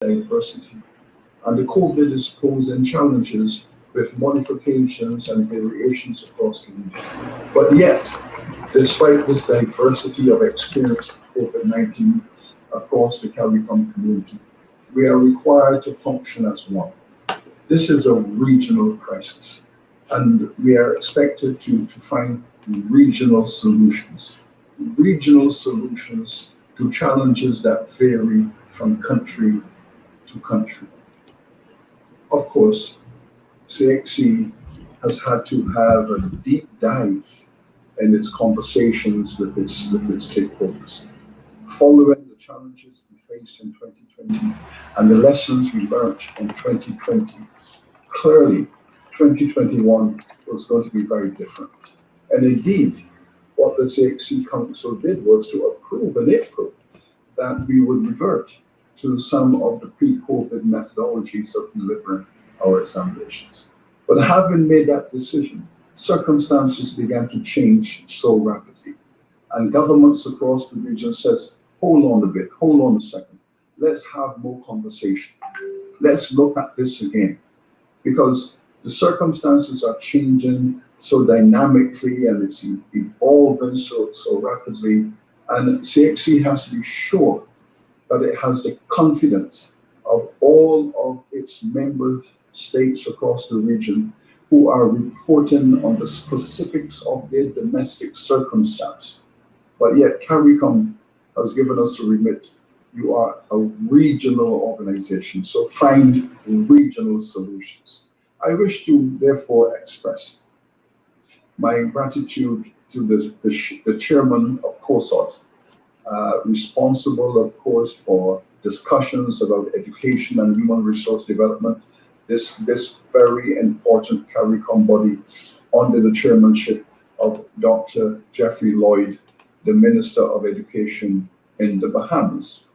diversity. And the COVID is posing challenges with modifications and variations across the region. But yet, despite this diversity of experience with COVID-19 across the CARICOM community, we are required to function as one. This is a regional crisis, and we are expected to find regional solutions to challenges that vary from country to country. Of course, CXC has had to have a deep dive in its conversations with its stakeholders. Following the challenges we faced in 2020 and the lessons we learned in 2020, clearly 2021 was going to be very different. And indeed, what the CXC Council did was to approve in April that we would revert to some of the pre-COVID methodologies of delivering our examinations. But having made that decision, circumstances began to change so rapidly. And governments across the region says, hold on a bit, hold on a second. Let's have more conversation. Let's look at this again. Because the circumstances are changing so dynamically and it's evolving so rapidly. And CXC has to be sure that it has the confidence of all of its member states across the region who are reporting on the specifics of their domestic circumstance. But yet CARICOM has given us a remit. You are a regional organization, so find regional solutions. I wish to therefore express my gratitude to the chairman of COSOT, responsible, of course, for discussions about education and human resource development, this very important CARICOM body under the chairmanship of Dr. Jeffrey Lloyd, the Minister of Education in the Bahamas.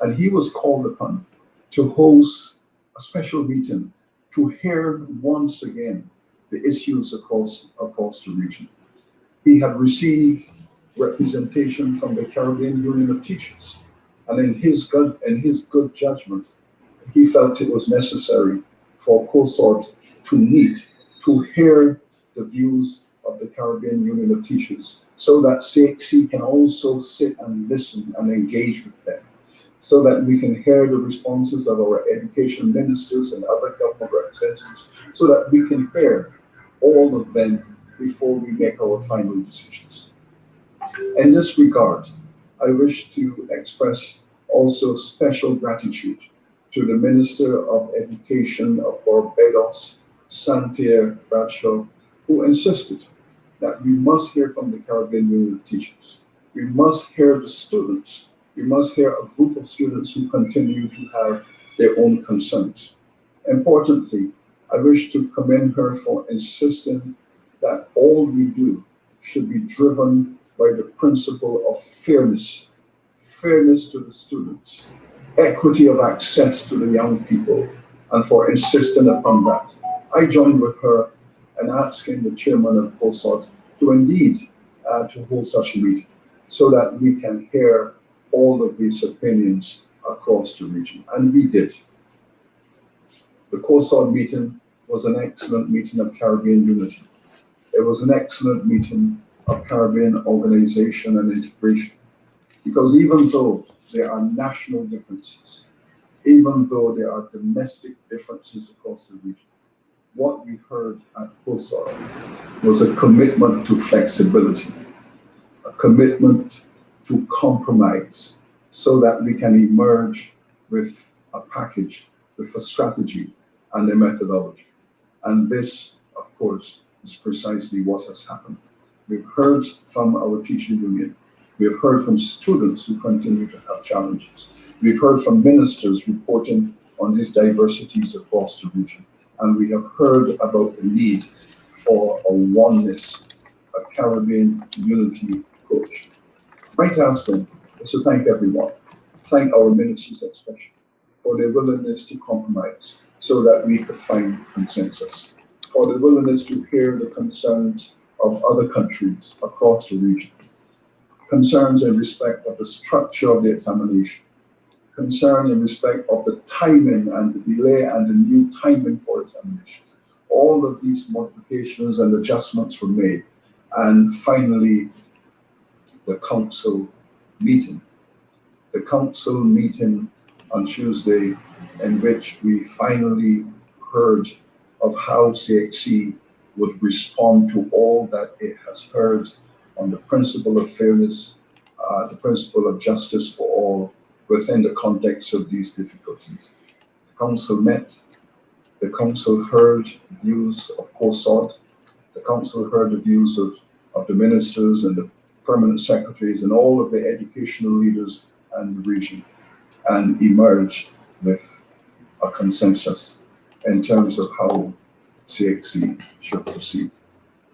And he was called upon to host a special meeting to hear once again the issues across the region. He had received representation from the Caribbean Union of Teachers, and in his good judgment, he felt it was necessary for COSOT to meet to hear the views of the Caribbean Union of Teachers, so that CXC can also sit and listen and engage with them, so that we can hear the responses of our education ministers and other government representatives, so that we can hear all of them before we make our final decisions. In this regard, I wish to express also special gratitude to the Minister of Education of Barbados, Santiago Bradshaw, who insisted that we must hear from the Caribbean Union of Teachers. We must hear the students. We must hear a group of students who continue to have their own concerns. Importantly, I wish to commend her for insisting that all we do should be driven by the principle of fairness to the students, equity of access to the young people, and for insisting upon that. I joined with her in asking the chairman of COSOT to indeed to hold such a meeting so that we can hear all of these opinions across the region. And we did. The COSOT meeting was an excellent meeting of Caribbean unity. It was an excellent meeting of Caribbean organization and integration. Because even though there are national differences, even though there are domestic differences across the region, what we heard at COSOT was a commitment to flexibility, a commitment to compromise, so that we can emerge with a package, with a strategy and a methodology. And this, of course, is precisely what has happened. We've heard from our teaching union. We've heard from students who continue to have challenges. We've heard from ministers reporting on these diversities across the region. And we have heard about the need for a oneness, a Caribbean unity approach. My task then is to thank everyone, thank our ministers especially, for their willingness to compromise so that we could find consensus, for the willingness to hear the concerns of other countries across the region, concerns in respect of the structure of the examination, concern in respect of the timing and the delay and the new timing for examinations. All of these modifications and adjustments were made. And finally, the council meeting. The council meeting on Tuesday, in which we finally heard of how CXC would respond to all that it has heard on the principle of fairness, the principle of justice for all within the context of these difficulties. The council met, the council heard views of COSOT, the council heard the views of the ministers and the permanent secretaries and all of the educational leaders and the region, and emerged with a consensus in terms of how CXC should proceed.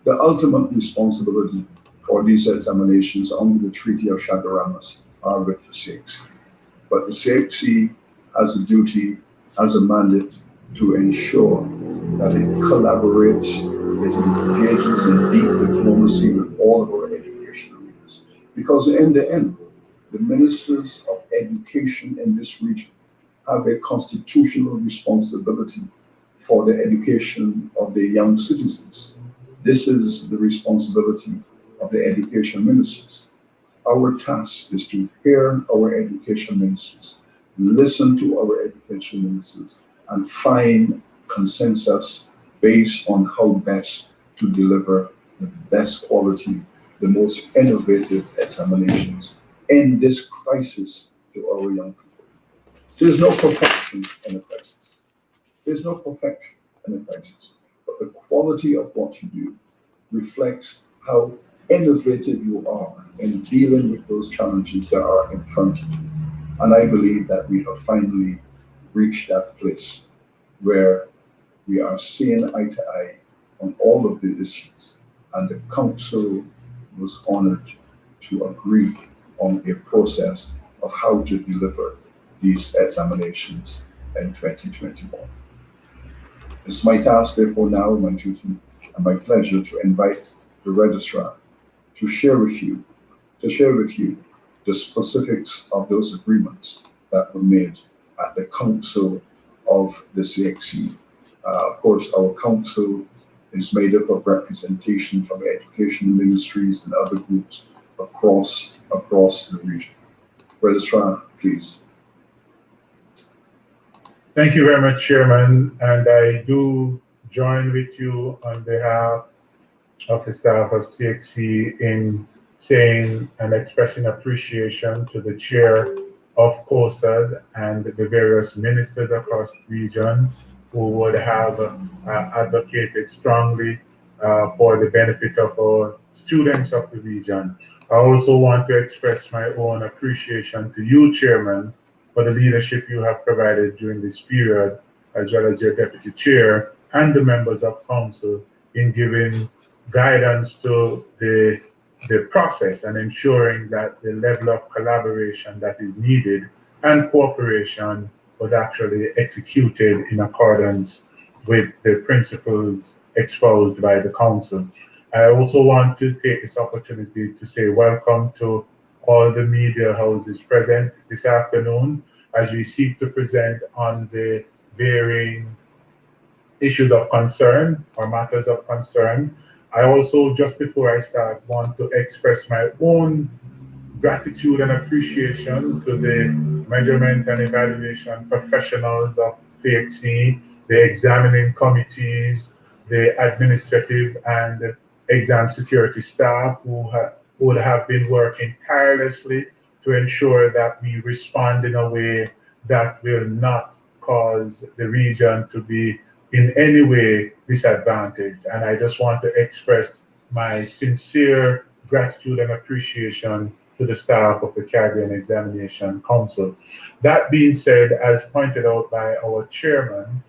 The ultimate responsibility for these examinations under the Treaty of Chaguaramas are with the CXC. But the CXC has a duty, has a mandate to ensure that it collaborates, it engages in deep diplomacy with all of our educational leaders. Because in the end, the ministers of education in this region have a constitutional responsibility for the education of their young citizens. This is the responsibility of the education ministers. Our task is to hear our education ministers, listen to our education ministers, and find consensus based on how best to deliver the best quality, the most innovative examinations in this crisis to our young people. There's no perfection in a crisis. There's no perfection in a crisis. But the quality of what you do reflects how innovative you are in dealing with those challenges that are in front of you. And I believe that we have finally reached that place where we are seeing eye to eye on all of the issues. And the council was honored to agree on a process of how to deliver these examinations in 2021. It's my task, therefore, now, my duty and my pleasure to invite the registrar to share with you the specifics of those agreements that were made at the council of the CXC. Of course, our council is made up of representation from education ministries and other groups across the region. Registrar, please. Thank you very much, Chairman, and I do join with you on behalf of the staff of CXC in saying and expressing appreciation to the chair of COSAD and the various ministers across the region who would have advocated strongly for the benefit of our students of the region. I also want to express my own appreciation to you, Chairman, for the leadership you have provided during this period, as well as your deputy chair and the members of council in giving guidance to the process and ensuring that the level of collaboration that is needed and cooperation was actually executed in accordance with the principles exposed by the council. I also want to take this opportunity to say welcome to all the media houses present this afternoon as we seek to present on the varying issues of concern or matters of concern. I also, just before I start, want to express my own gratitude and appreciation to the measurement and evaluation professionals of CXC, the examining committees, the administrative and exam security staff who would have been working tirelessly to ensure that we respond in a way that will not cause the region to be in any way disadvantaged. And I just want to express my sincere gratitude and appreciation to the staff of the Caribbean Examination Council. That being said, as pointed out by our chairman,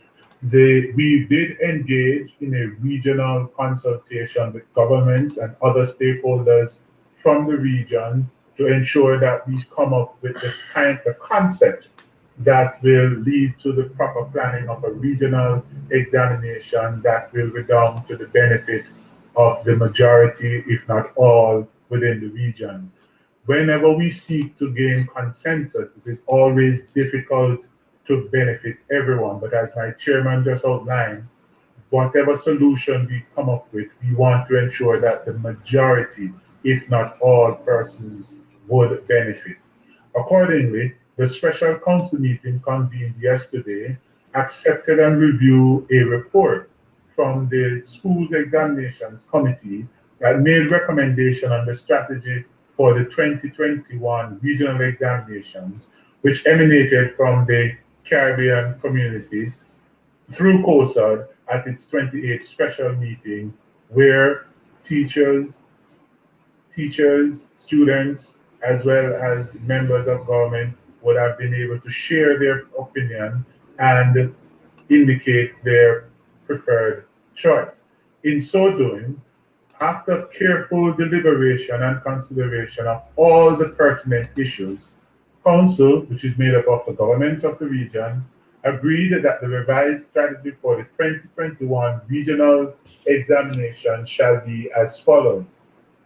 we did engage in a regional consultation with governments and other stakeholders from the region to ensure that we come up with the concept that will lead to the proper planning of a regional examination that will redound to the benefit of the majority, if not all, within the region. whenever we seek to gain consensus, it is always difficult to benefit everyone. But as my chairman just outlined, whatever solution we come up with, we want to ensure that the majority, if not all persons, would benefit. Accordingly, the special council meeting convened yesterday accepted and reviewed a report from the Schools Examinations Committee that made recommendation on the strategy for the 2021 regional examinations, which emanated from the Caribbean community through COSAD at its 28th special meeting, where teachers, students, as well as members of government would have been able to share their opinion and indicate their preferred choice. In so doing, after careful deliberation and consideration of all the pertinent issues, Council, which is made up of the governments of the region, agreed that the revised strategy for the 2021 regional examination shall be as follows.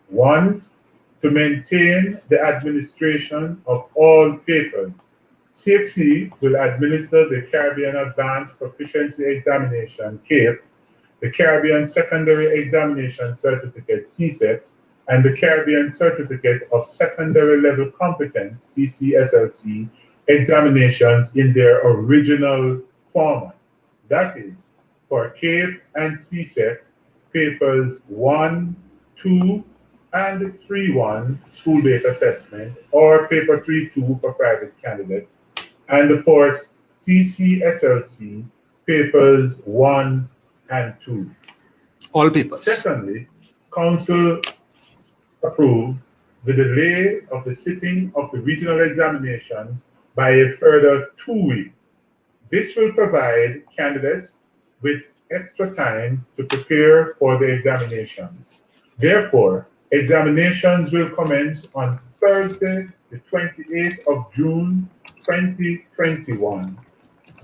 1, to maintain the administration of all papers. CXC will administer the Caribbean Advanced Proficiency Examination, CAPE, the Caribbean Secondary Examination Certificate, CSEC, and the Caribbean Certificate of Secondary Level Competence, CCSLC, examinations in their original format. That is, for CAPE and CSEC, papers 1, 2, and 3-1 school-based assessment, or paper 3-2 for private candidates, and for CCSLC, papers 1 and 2. All papers. Secondly, Council approved the delay of the sitting of the regional examinations by a further 2 weeks. This will provide candidates with extra time to prepare for the examinations. Therefore, examinations will commence on Thursday, the 28th of June, 2021,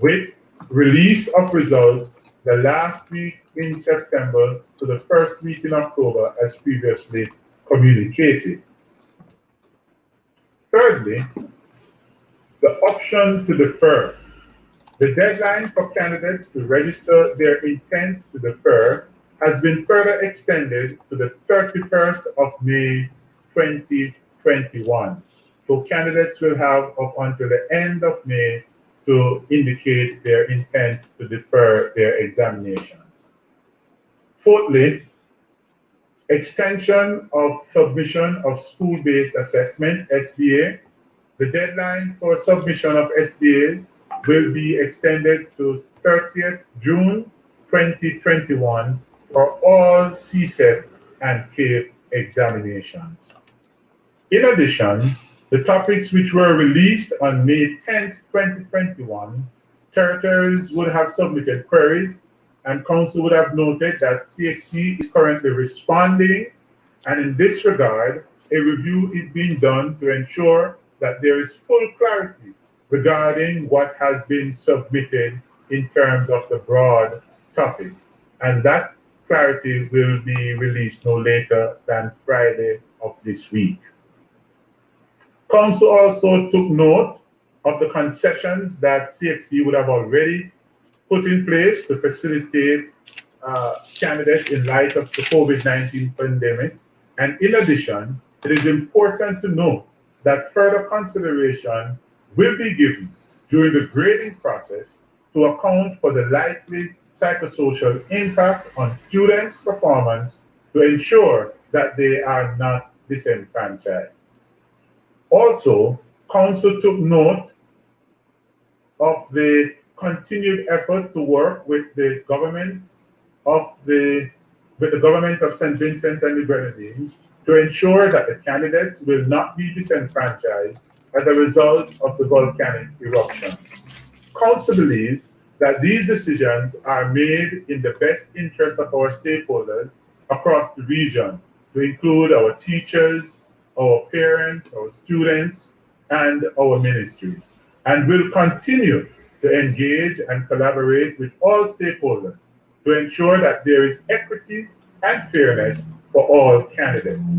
with release of results the last week in September to the first week in October, as previously communicated. Thirdly, the option to defer. The deadline for candidates to register their intent to defer has been further extended to the 31st of May 2021. So candidates will have up until the end of May to indicate their intent to defer their examinations. Fourthly, extension of submission of school-based assessment, SBA. The deadline for submission of SBA will be extended to 30th June 2021 for all CSET and CAPE examinations. In addition, the topics which were released on May 10th, 2021, territories would have submitted queries, and Council would have noted that CXC is currently responding, and in this regard, a review is being done to ensure that there is full clarity regarding what has been submitted in terms of the broad topics, and that clarity will be released no later than Friday of this week. Council also took note of the concessions that CXC would have already put in place to facilitate candidates in light of the COVID-19 pandemic. And in addition, it is important to note that further consideration will be given during the grading process to account for the likely psychosocial impact on students' performance to ensure that they are not disenfranchised. Also, Council took note of the continued effort to work with the government of St. Vincent and the Grenadines to ensure that the candidates will not be disenfranchised as a result of the volcanic eruption. Council believes that these decisions are made in the best interest of our stakeholders across the region, to include our teachers, our parents, our students, and our ministries, and will continue to engage and collaborate with all stakeholders to ensure that there is equity and fairness for all candidates,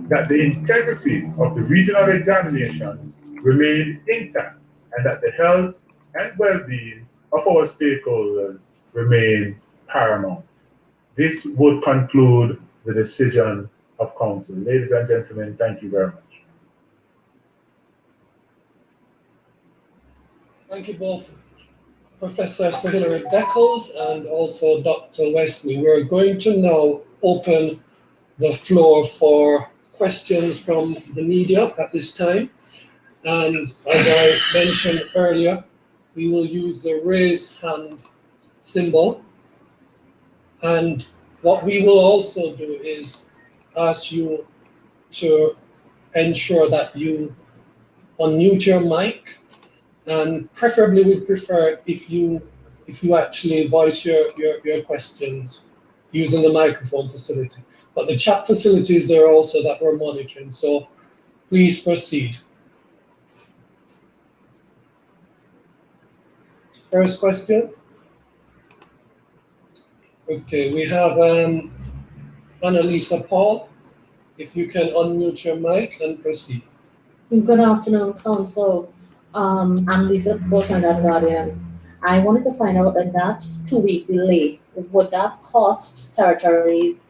that the integrity of the regional examinations remain intact, and that the health and well-being of our stakeholders remain paramount. This would conclude the decision of Council. Ladies and gentlemen, thank you very much. Thank you both, Professor Sir Hilary Beckles and also Dr. Wesley. We're going to now open the floor for questions from the media at this time. And as I mentioned earlier, we will use the raise hand symbol. And what we will also do is ask you to ensure that you unmute your mic, and preferably we prefer if you actually voice your questions using the microphone facility. But the chat facility is there also that we're monitoring, so please proceed. First question. Okay, we have Annalisa Paul. If you can unmute your mic and proceed. Good afternoon, Council. I'm Lisa Paul from that Guardian. I wanted to find out that 2-week delay, would that cost territories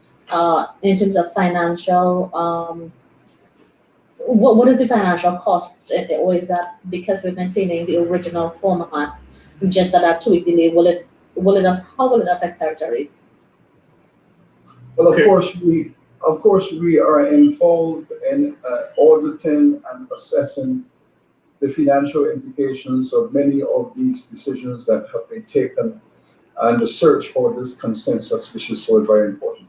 in terms of financial, what is the financial cost? Or is that because we're maintaining the original format, just that 2-week delay, how will it affect territories? Well, of course, we are involved in auditing and assessing the financial implications of many of these decisions that have been taken, and the search for this consensus, which is so very important.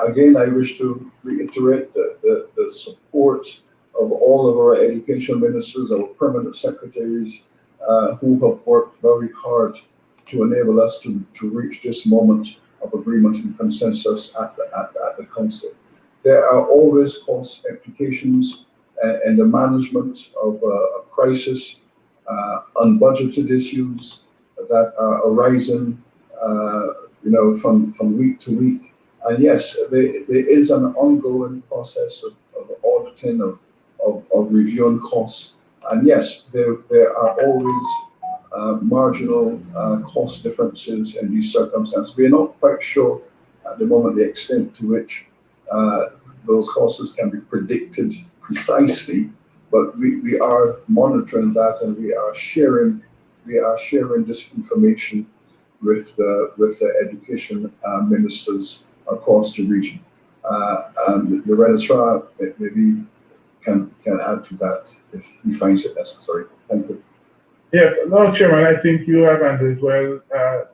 Again, I wish to reiterate the support of all of our education ministers, our permanent secretaries, who have worked very hard to enable us to reach this moment of agreement and consensus at the Council. There are always cost implications in the management of a crisis, unbudgeted issues that are arising, from week to week. And yes, there is an ongoing process of auditing, of reviewing costs. And yes, there are always marginal cost differences in these circumstances. We're not quite sure at the moment the extent to which those costs can be predicted precisely, but we are monitoring that, and we are sharing this information with the education ministers across the region. And the registrar maybe can add to that if he finds it necessary. Thank you. Yeah, no, Chairman, I think you have answered well.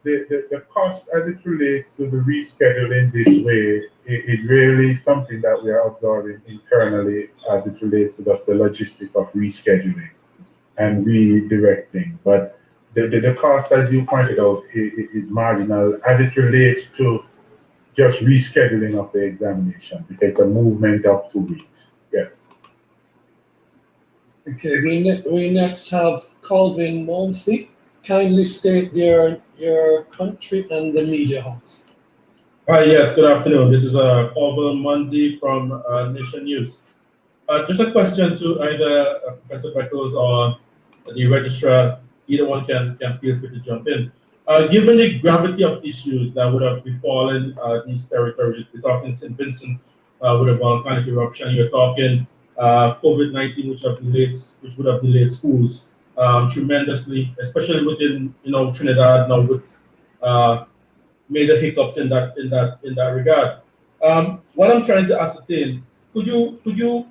The cost as it relates to the rescheduling this way is really something that we are observing internally as it relates to just the logistic of rescheduling and redirecting. But the cost, as you pointed out, is marginal as it relates to just rescheduling of the examination. It takes a movement of 2 weeks. Yes. Okay, we next have Calvin Monsey. Kindly state your country and the media house. Hi, yes, good afternoon. This is Calvin Monsey from Nation News. Just a question to either Professor Beckles or the registrar. Either one can feel free to jump in. Given the gravity of issues that would have befallen these territories, we're talking St. Vincent with a volcanic eruption, you're talking COVID-19, which would have delayed schools tremendously, especially within Trinidad now with major hiccups in that regard. What I'm trying to ascertain, could you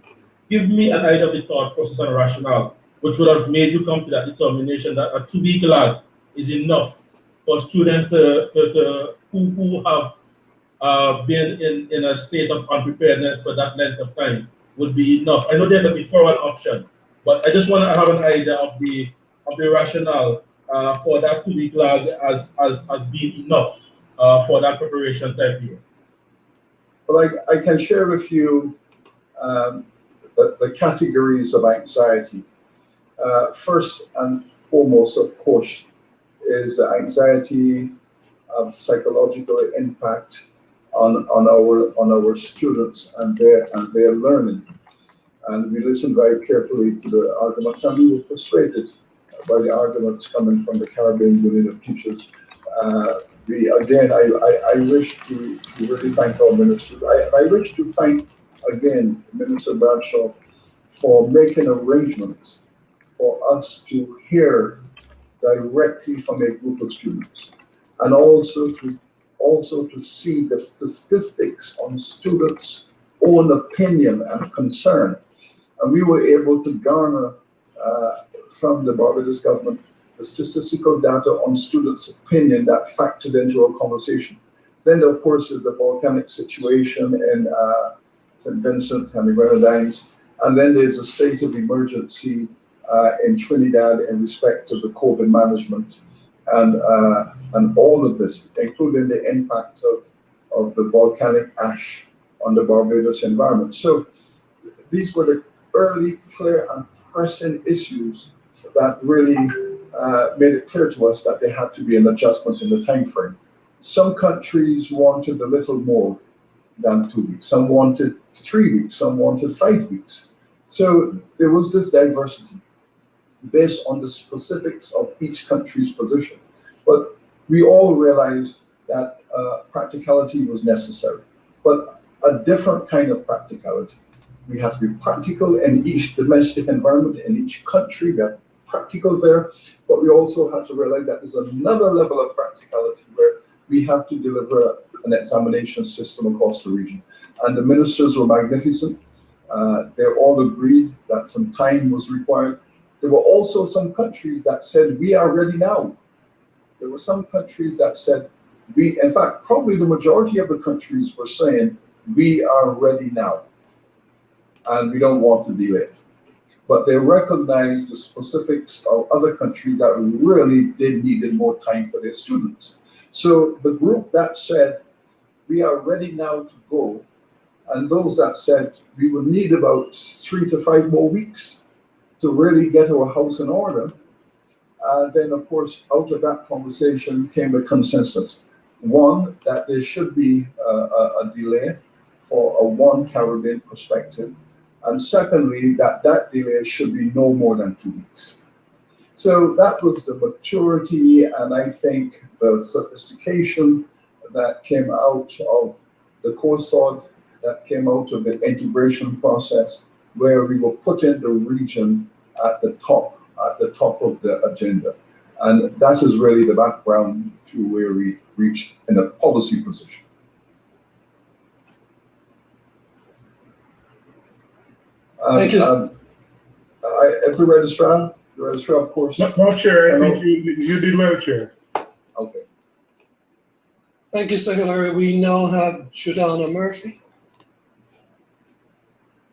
give me an idea of the thought process and rationale which would have made you come to that determination that a 2-week lag is enough for students who have been in a state of unpreparedness for that length of time would be enough? I know there's a deferral option, but I just want to have an idea of the rationale for that 2-week lag as being enough for that preparation type year. Well, I can share with you the categories of anxiety. First and foremost, of course, is the anxiety of psychological impact on our students and their learning. And we listened very carefully to the arguments, and we were persuaded by the arguments coming from the Caribbean Union of Teachers. I wish to really thank our ministers. I wish to thank again Minister Bradshaw for making arrangements for us to hear directly from a group of students, and also to see the statistics on students' own opinion and concern. And we were able to garner from the Barbados government the statistical data on students' opinion that factored into our conversation. Then, of course, there's the volcanic situation in St. Vincent and the Grenadines. And then there's a state of emergency in Trinidad in respect to the COVID management and all of this, including the impact of the volcanic ash on the Barbados environment. So these were the early, clear, and pressing issues that really made it clear to us that there had to be an adjustment in the time frame. Some countries wanted a little more than 2 weeks. Some wanted 3 weeks. Some wanted 5 weeks. So there was this diversity based on the specifics of each country's position. But we all realized that practicality was necessary, but a different kind of practicality. We have to be practical in each domestic environment, in each country. We are practical there, but we also have to realize that there's another level of practicality where we have to deliver an examination system across the region. And the ministers were magnificent. They all agreed that some time was required. There were also some countries that said, we are ready now. There were some countries that said, in fact, probably the majority of the countries were saying, we are ready now, and we don't want to delay. But they recognized the specifics of other countries that really needed more time for their students. So the group that said, we are ready now to go, and those that said, we will need about 3 to 5 more weeks to really get our house in order. Then, of course, out of that conversation came a consensus. One, that there should be a delay for a One Caribbean perspective. And secondly, that delay should be no more than 2 weeks. So that was the maturity, and I think the sophistication that came out of the COSOD, that came out of the integration process, where we were putting the region at the top of the agenda. And that is really the background to where we reached in a policy position. Thank you. If the registrar, of course. No, Chair, I think you did well, Chair. Okay. Thank you, Sir Hilary. We now have Jordana Murphy.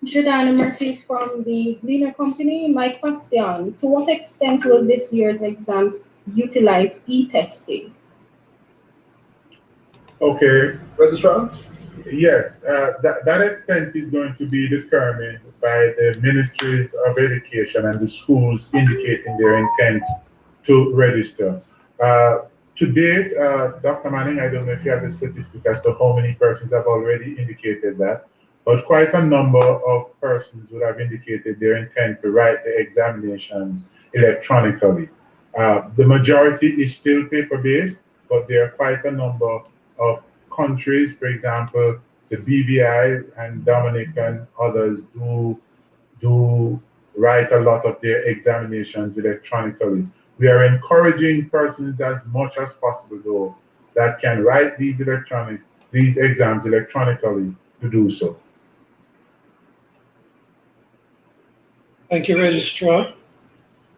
Jordana Murphy from the Gleaner Company. My question, to what extent will this year's exams utilize e-testing? Okay. Registrar? Yes, that extent is going to be determined by the Ministries of Education and the schools indicating their intent to register. To date, Dr. Manning, I don't know if you have the statistic as to how many persons have already indicated that, but quite a number of persons would have indicated their intent to write the examinations electronically. The majority is still paper-based, but there are quite a number of countries, for example, the BVI and Dominic and others do write a lot of their examinations electronically. We are encouraging persons as much as possible, though, that can write these exams electronically to do so. Thank you, Registrar.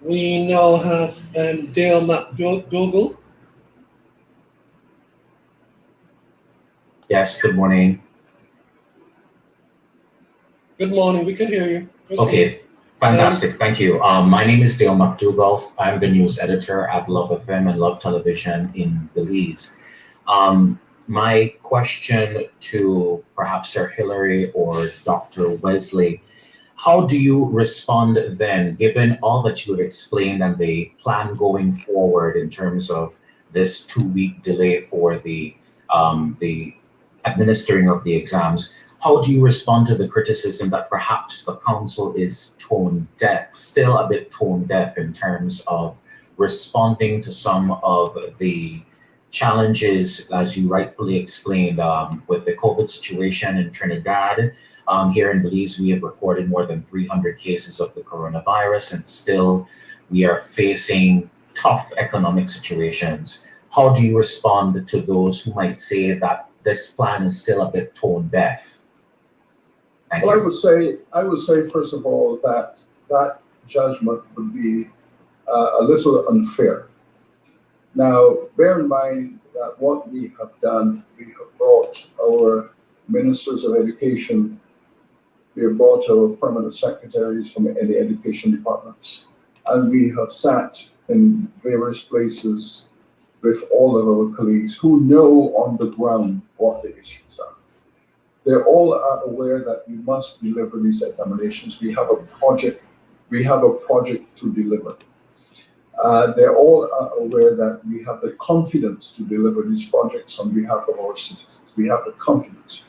We now have Dale McDougall. Yes, good morning. Good morning, we can hear you. Proceed. Okay, fantastic, thank you. My name is Dale McDougall. I'm the news editor at Love FM and Love Television in Belize. My question to perhaps Sir Hilary or Dr. Wesley, how do you respond then, given all that you have explained and the plan going forward in terms of this 2-week delay for the administering of the exams. How do you respond to the criticism that perhaps the council is tone deaf, still a bit tone deaf in terms of responding to some of the challenges, as you rightfully explained, with the COVID situation in Trinidad? Here in Belize, we have recorded more than 300 cases of the coronavirus, and still we are facing tough economic situations. How do you respond to those who might say that this plan is still a bit tone deaf? Thank Well, you. I would say first of all that that judgment would be a little unfair. Now, bear in mind that what we have done, we have brought our ministers of education, we have brought our permanent secretaries from the education departments, and we have sat in various places with all of our colleagues who know on the ground what the issues are. They all are aware that we must deliver these examinations. We have a project to deliver. They all are aware that we have the confidence to deliver these projects on behalf of our citizens. We have the confidence.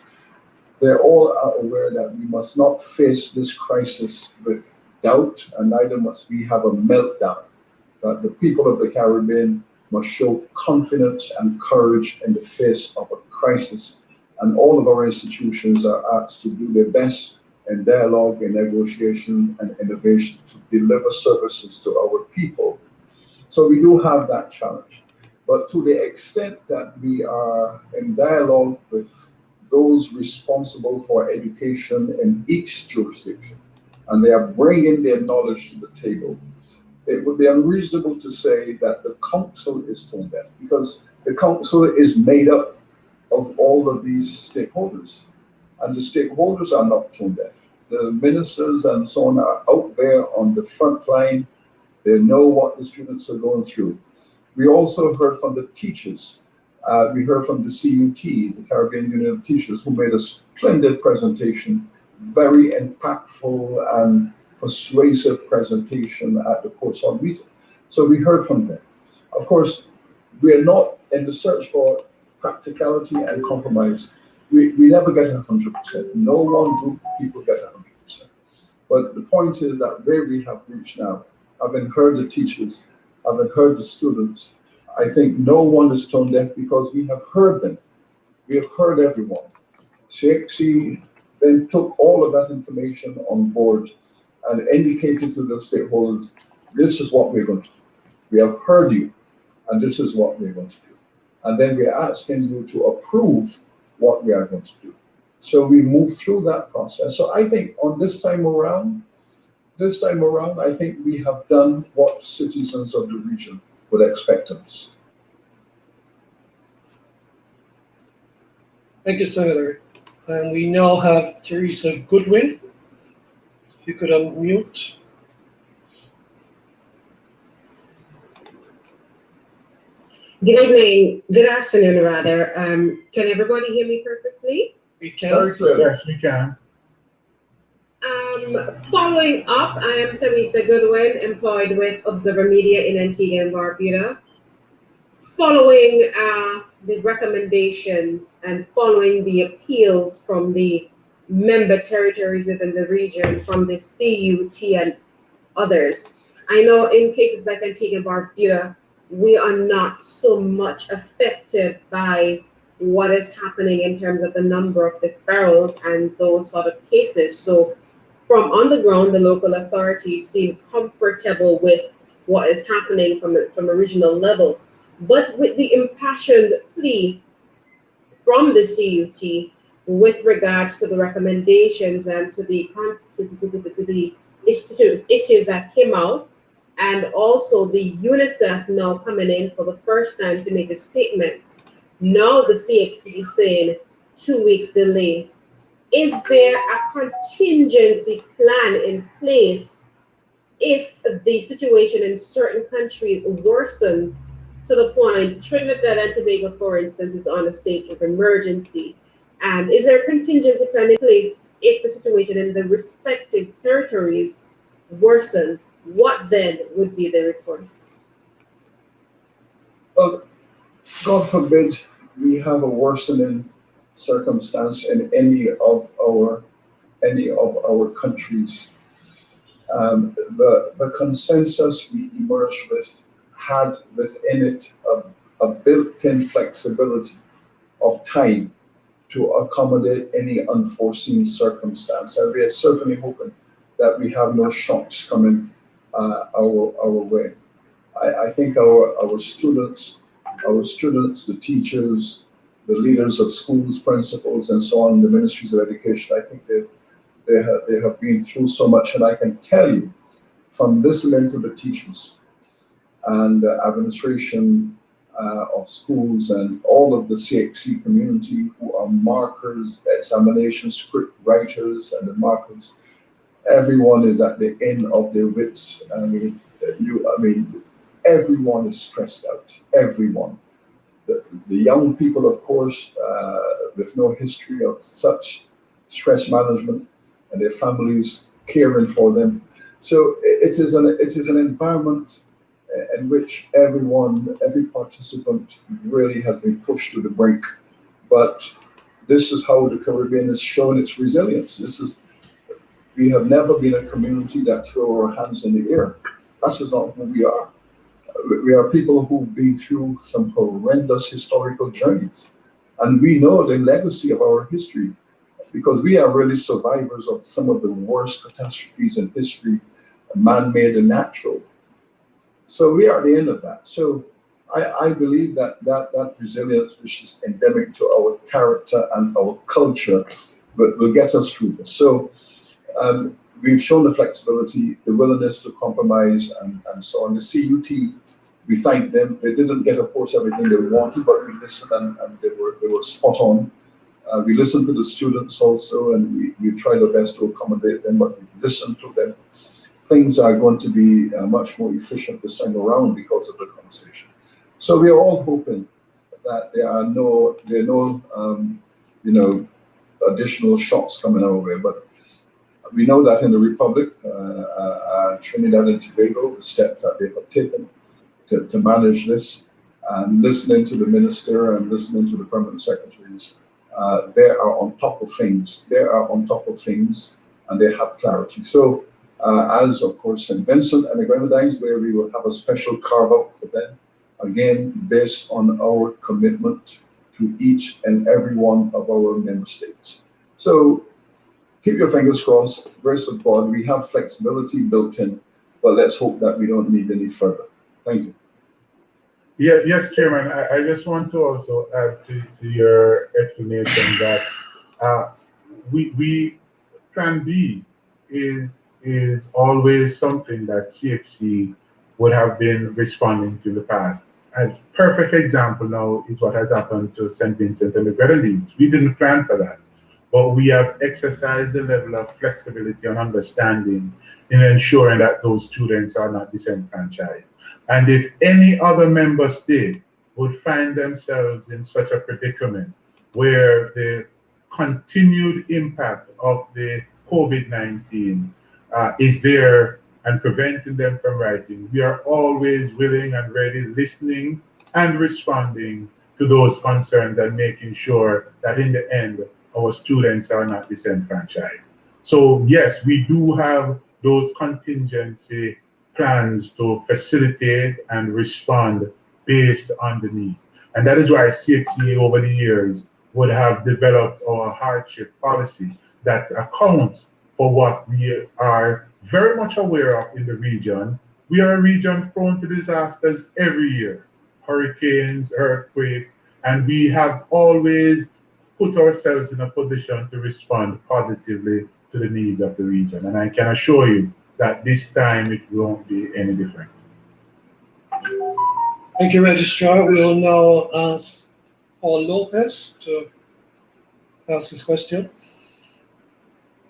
They all are aware that we must not face this crisis with doubt, and neither must we have a meltdown. That the people of the Caribbean must show confidence and courage in the face of a crisis, and all of our institutions are asked to do their best in dialogue, in negotiation, and innovation to deliver services to our people. So we do have that challenge. But to the extent that we are in dialogue with those responsible for education in each jurisdiction, and they are bringing their knowledge to the table, it would be unreasonable to say that the council is tone deaf, because the council is made up of all of these stakeholders, and the stakeholders are not tone deaf. The ministers and so on are out there on the front line. They know what the students are going through. We also heard from the teachers. We heard from the CUT, the Caribbean Union of Teachers, who made a splendid presentation, very impactful and persuasive presentation at the Courtside meeting. So we heard from them. Of course, we are not in the search for practicality and compromise. We never get 100%. No one group of people get 100%. But the point is that where we have reached now, having heard the teachers, having heard the students, I think no one is tone deaf because we have heard them. We have heard everyone. CXC then took all of that information on board and indicated to the stakeholders, this is what we're going to do. We have heard you, and this is what we're going to do. And then we're asking you to approve what we are going to do. So we move through that process. So I think on this time around, I think we have done what citizens of the region would expect of us. Thank you, Senator. And we now have Teresa Goodwin. If you could unmute. Good evening, good afternoon rather. Can everybody hear me perfectly? We can. Very clear. Yes, we can. Following up, I am Teresa Goodwin, employed with Observer Media in Antigua and Barbuda. Following the recommendations and following the appeals from the member territories within the region, from the CUT and others, I know in cases like Antigua and Barbuda, we are not so much affected by what is happening in terms of the number of deferrals and those sort of cases. So from on the ground, the local authorities seem comfortable with what is happening from a regional level. But with the impassioned plea from the CUT with regards to the recommendations and to the issues that came out, and also the UNICEF now coming in for the first time to make a statement. Now the CXC is saying 2 weeks delay. Is there a contingency plan in place if the situation in certain countries worsen to the point Trinidad and Tobago, for instance, is on a state of emergency? And is there a contingency plan in place if the situation in the respective territories worsen? What then would be the recourse? Well, God forbid we have a worsening circumstance in any of our countries. The consensus we emerged with had within it a built-in flexibility of time to accommodate any unforeseen circumstance. And we are certainly hoping that we have no shocks coming our way. I think our students, the teachers, the leaders of schools, principals, and so on, the ministries of education, I think they have been through so much. And I can tell you from listening to the teachers and the administration of schools and all of the CXC community who are markers, examination script writers and the markers, everyone is at the end of their wits. I mean, everyone is stressed out, everyone. The young people, of course, with no history of such stress management and their families caring for them. So it is an environment in which every participant really has been pushed to the brink. But this is how the Caribbean has shown its resilience. We have never been a community that throw our hands in the air. That's just not who we are. We are people who've been through some horrendous historical journeys. And we know the legacy of our history because we are really survivors of some of the worst catastrophes in history, man-made and natural. So we are at the end of that. So I believe that resilience, which is endemic to our character and our culture, will get us through this. So we've shown the flexibility, the willingness to compromise, and so on. The CUT, we thank them. They didn't get, of course, everything they wanted, but we listened and they were spot on. We listened to the students also, and we tried our best to accommodate them, but we listened to them. Things are going to be much more efficient this time around because of the conversation. So we are all hoping that there are no additional shocks coming our way. But we know that in the Republic, Trinidad and Tobago, the steps that they have taken to manage this, and listening to the minister and listening to the permanent secretaries, they are on top of things. They are on top of things, and they have clarity. So. As of course St. Vincent and the Grenadines, where we will have a special carve out for them, again based on our commitment to each and every one of our member states. So keep your fingers crossed, grace of God, we have flexibility built in, but let's hope that we don't need any further. Thank you. Yeah, yes, Chairman, I just want to also add to your explanation that we Plan B is always something that CXC would have been responding to in the past. A perfect example now is what has happened to St. Vincent and the Grenadines. We didn't plan for that, but we have exercised the level of flexibility and understanding in ensuring that those students are not disenfranchised. And if any other member state would find themselves in such a predicament where the continued impact of the COVID-19 is there and preventing them from writing, we are always willing and ready, listening and responding to those concerns and making sure that in the end, our students are not disenfranchised. So yes, we do have those contingency plans to facilitate and respond based on the need. And that is why CXC over the years would have developed our hardship policy that accounts for what we are very much aware of in the region. We are a region prone to disasters every year, hurricanes, earthquakes, and we have always put ourselves in a position to respond positively to the needs of the region. And I can assure you that this time it won't be any different. Thank you, Registrar. We'll now ask Paul Lopez to ask his question.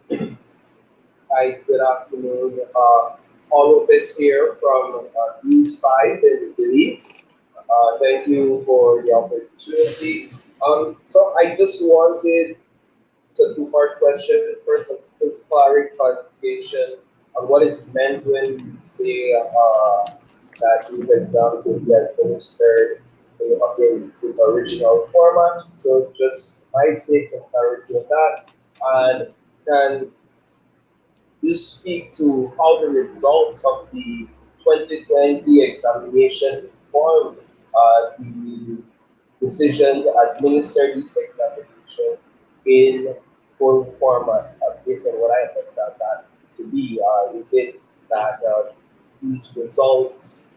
Hi, good afternoon. Paul Lopez here from News 5 in Belize. Thank you for the opportunity. So I just wanted a two-part question. First, a quick clarification on what is meant when you say that these exams will be administered in its original format. So just my sake some clarity on that? And can you speak to how the results of the 2020 examination informed the decision to administer this examination in full format, based on what I understand that to be? Is it that these results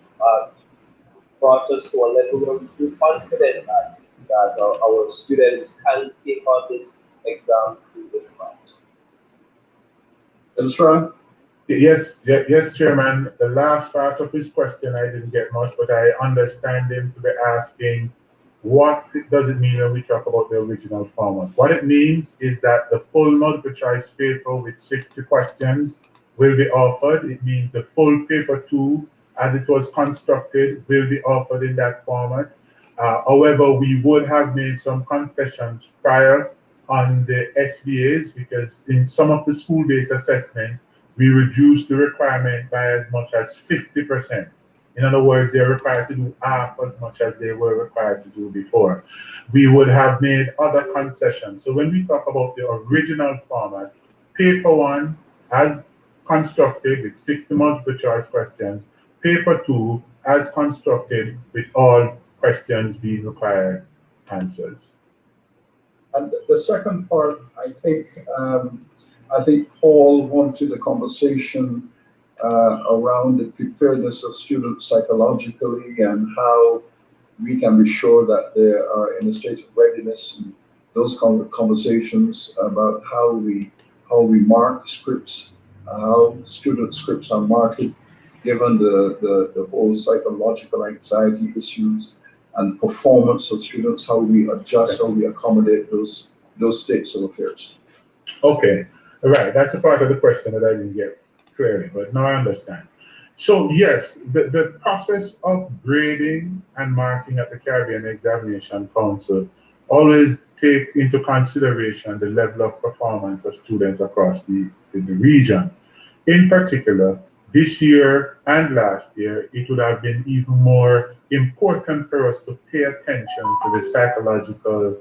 brought us to a level where we feel confident that our students can take on this exam through this month? Ezra? Yes, Chairman. The last part of his question I didn't get much, but I understand him to be asking, what does it mean when we talk about the original format? What it means is that the full multiple choice paper with 60 questions will be offered. It means the full paper 2, as it was constructed, will be offered in that format. However, we would have made some concessions prior on the SBAs, because in some of the school-based assessment, we reduced the requirement by as much as 50%. In other words, they're required to do half as much as they were required to do before. We would have made other concessions. So when we talk about the original format, paper 1 as constructed with 60 multiple choice questions, paper 2 as constructed with all questions being required answers. And the second part, I think Paul wanted a conversation around the preparedness of students psychologically and how we can be sure that they are in a state of readiness, and those conversations about how we mark scripts, how student scripts are marked, given the whole psychological anxiety issues and performance of students, how we adjust, how we accommodate those states of affairs. Okay, all right. That's a part of the question that I didn't get clearly, but now I understand. So yes, the process of grading and marking at the Caribbean Examination Council always take into consideration the level of performance of students across the region. In particular, this year and last year, it would have been even more important for us to pay attention to the psychological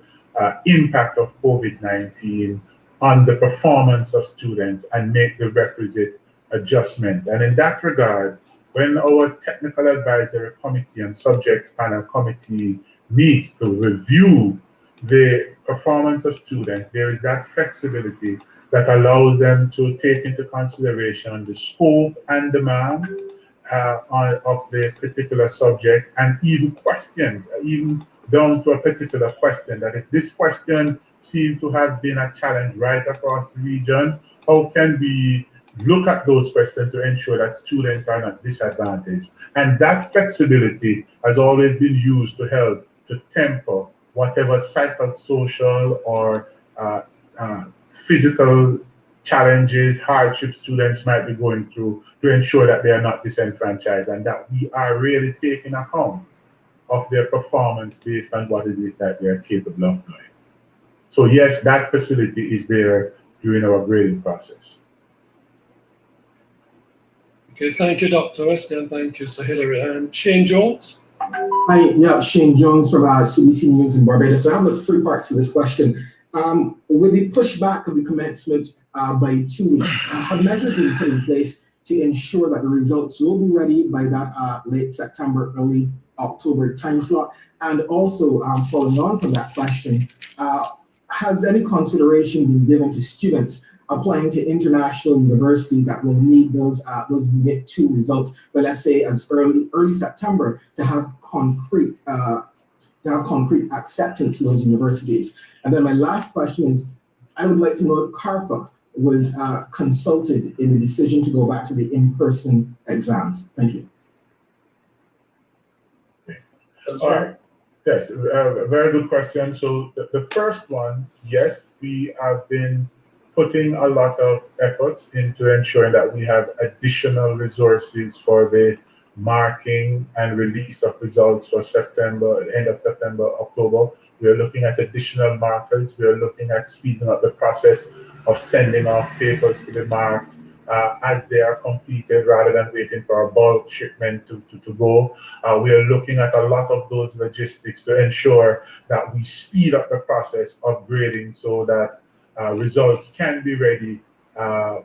impact of COVID-19 on the performance of students and make the requisite adjustment. And in that regard, when our technical advisory committee and subject panel committee meets to review the performance of students, there is that flexibility that allows them to take into consideration the scope and demand of the particular subject, and even questions, even down to a particular question, that if this question seems to have been a challenge right across the region, how can we look at those questions to ensure that students are not disadvantaged? And that flexibility has always been used to help to temper whatever psychosocial or physical challenges, hardships students might be going through, to ensure that they are not disenfranchised and that we are really taking account of their performance based on what is it that they are capable of doing. So yes, that facility is there during our grading process. Okay, thank you, Dr. Wesley, and thank you, Sir Hilary. And Shane Jones? Hi, yeah, Shane Jones from CBC News in Barbados. So I have 3 parts to this question. With the pushback of the commencement by 2 weeks, have measures been put in place to ensure that the results will be ready by that late September, early October time slot? And also, following on from that question, has any consideration been given to students applying to international universities that will need those Unit 2 results, but let's say as early September, to have concrete acceptance to those universities? And then my last question is, I would like to know if CARFA was consulted in the decision to go back to the in-person exams. Thank you. All right. Yes, very good question. So the first one, yes, we have been putting a lot of efforts into ensuring that we have additional resources for the marking and release of results for September, end of September, October. We are looking at additional markers. We are looking at speeding up the process of sending off papers to be marked. as they are completed rather than waiting for a bulk shipment to go. We are looking at a lot of those logistics to ensure that we speed up the process of grading so that results can be ready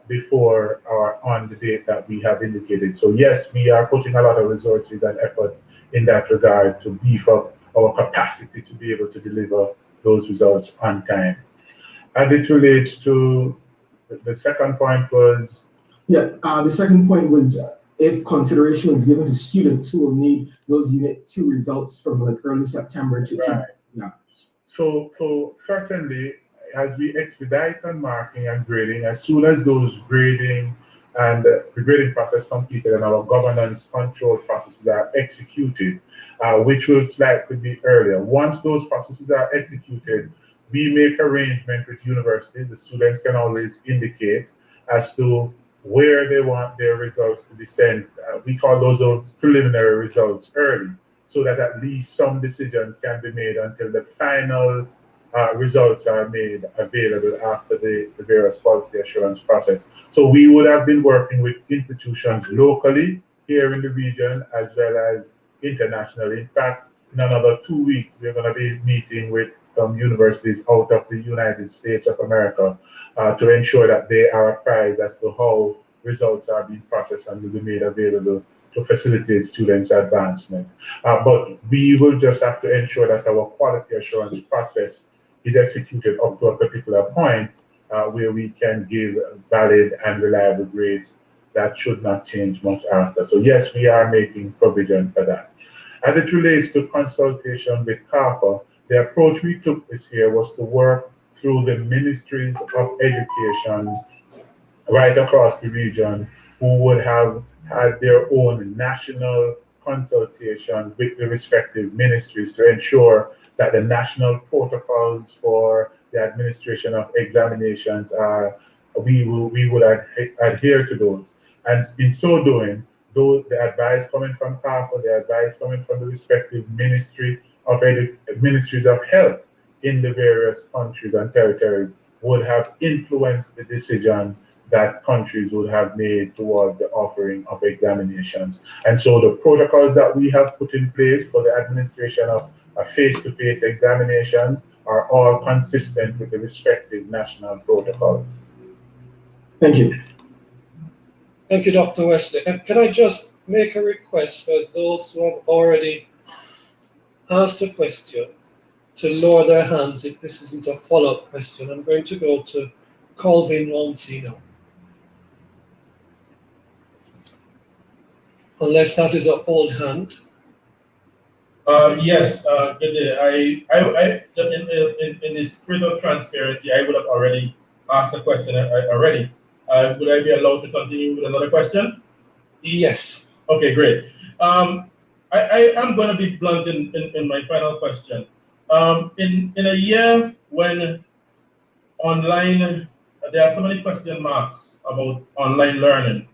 before or on the date that we have indicated. So yes, we are putting a lot of resources and effort in that regard to beef up our capacity to be able to deliver those results on time. As it relates to the second point was? Yeah, the second point was if consideration is given to students who will need those Unit 2 results from like early September to yeah. So certainly, as we expedite on marking and grading, as soon as those grading and the grading process completed and our governance control processes are executed, which will likely be earlier. Once those processes are executed, we make arrangement with universities. The students can always indicate as to where they want their results to be sent. We call those preliminary results early, so that at least some decision can be made until the final results are made available after the various quality assurance process. So we would have been working with institutions locally here in the region as well as internationally. In fact, in another 2 weeks, we're going to be meeting with some universities out of the United States of America to ensure that they are apprised as to how results are being processed and will be made available to facilitate students' advancement. But we will just have to ensure that our quality assurance process is executed up to a particular point where we can give valid and reliable grades that should not change much after. So yes, we are making provision for that. As it relates to consultation with CARPA, the approach we took this year was to work through the ministries of education right across the region who would have had their own national consultation with the respective ministries to ensure that the national protocols for the administration of examinations we would adhere to those. And in so doing, though the advice coming from CARPA, the advice coming from the respective ministries of health in the various countries and territories would have influenced the decision that countries would have made towards the offering of examinations. And so the protocols that we have put in place for the administration of face-to-face examinations are all consistent with the respective national protocols. Thank you. Thank you, Dr. Wesley. And can I just make a request for those who have already asked a question to lower their hands if this isn't a follow-up question. I'm going to go to Colvin Monsino. Unless that is an old hand. Yes, good day. In the spirit of transparency, I would have already asked a question already. Would I be allowed to continue with another question? Yes. Okay, great. I am going to be blunt in my final question. In a year when online, there are so many question marks about online learning,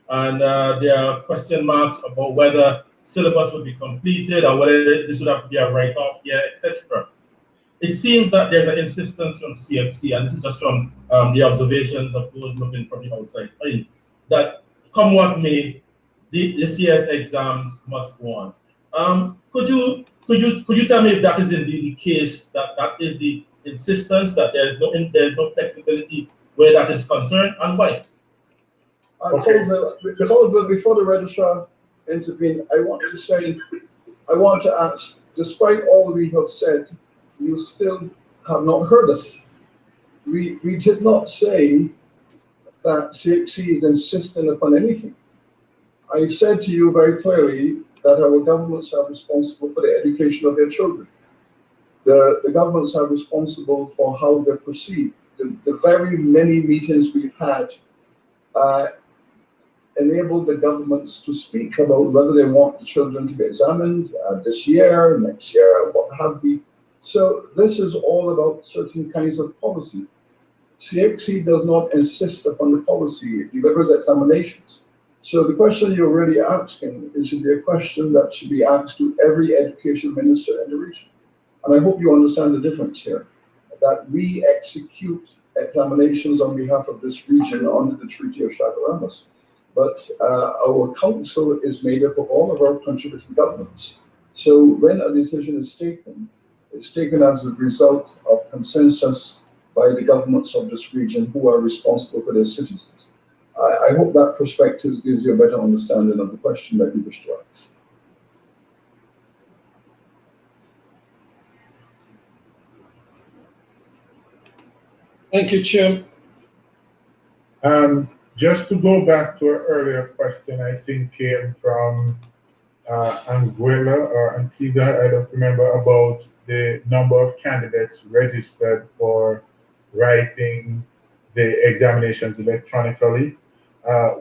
and there are question marks about whether syllabus would be completed or whether this would have to be a write-off here, etc. It seems that there's an insistence from CXC, and this is just from the observations of those looking from the outside, that come what may, the CS exams must go on. Could you tell me if that is indeed the case, that is the insistence, that there's no flexibility where that is concerned, and why? Colville, before the registrar intervene, I want to ask, despite all we have said, you still have not heard us. We did not say that CXC is insisting upon anything. I said to you very clearly that our governments are responsible for the education of their children. The governments are responsible for how they proceed. The very many meetings we've had enabled the governments to speak about whether they want the children to be examined this year, next year, what have we. So this is all about certain kinds of policy. CXC does not insist upon the policy, it delivers examinations. So the question you're really asking, it should be a question that should be asked to every education minister in the region. And I hope you understand the difference here, that we execute examinations on behalf of this region under the Treaty of Chaguaramas. But our council is made up of all of our contributing governments. So when a decision is taken, it's taken as a result of consensus by the governments of this region who are responsible for their citizens. I hope that perspective gives you a better understanding of the question that you wish to ask. Thank you, Chair. Just to go back to an earlier question, I think came from Anguilla or Antigua, I don't remember, about the number of candidates registered for writing the examinations electronically.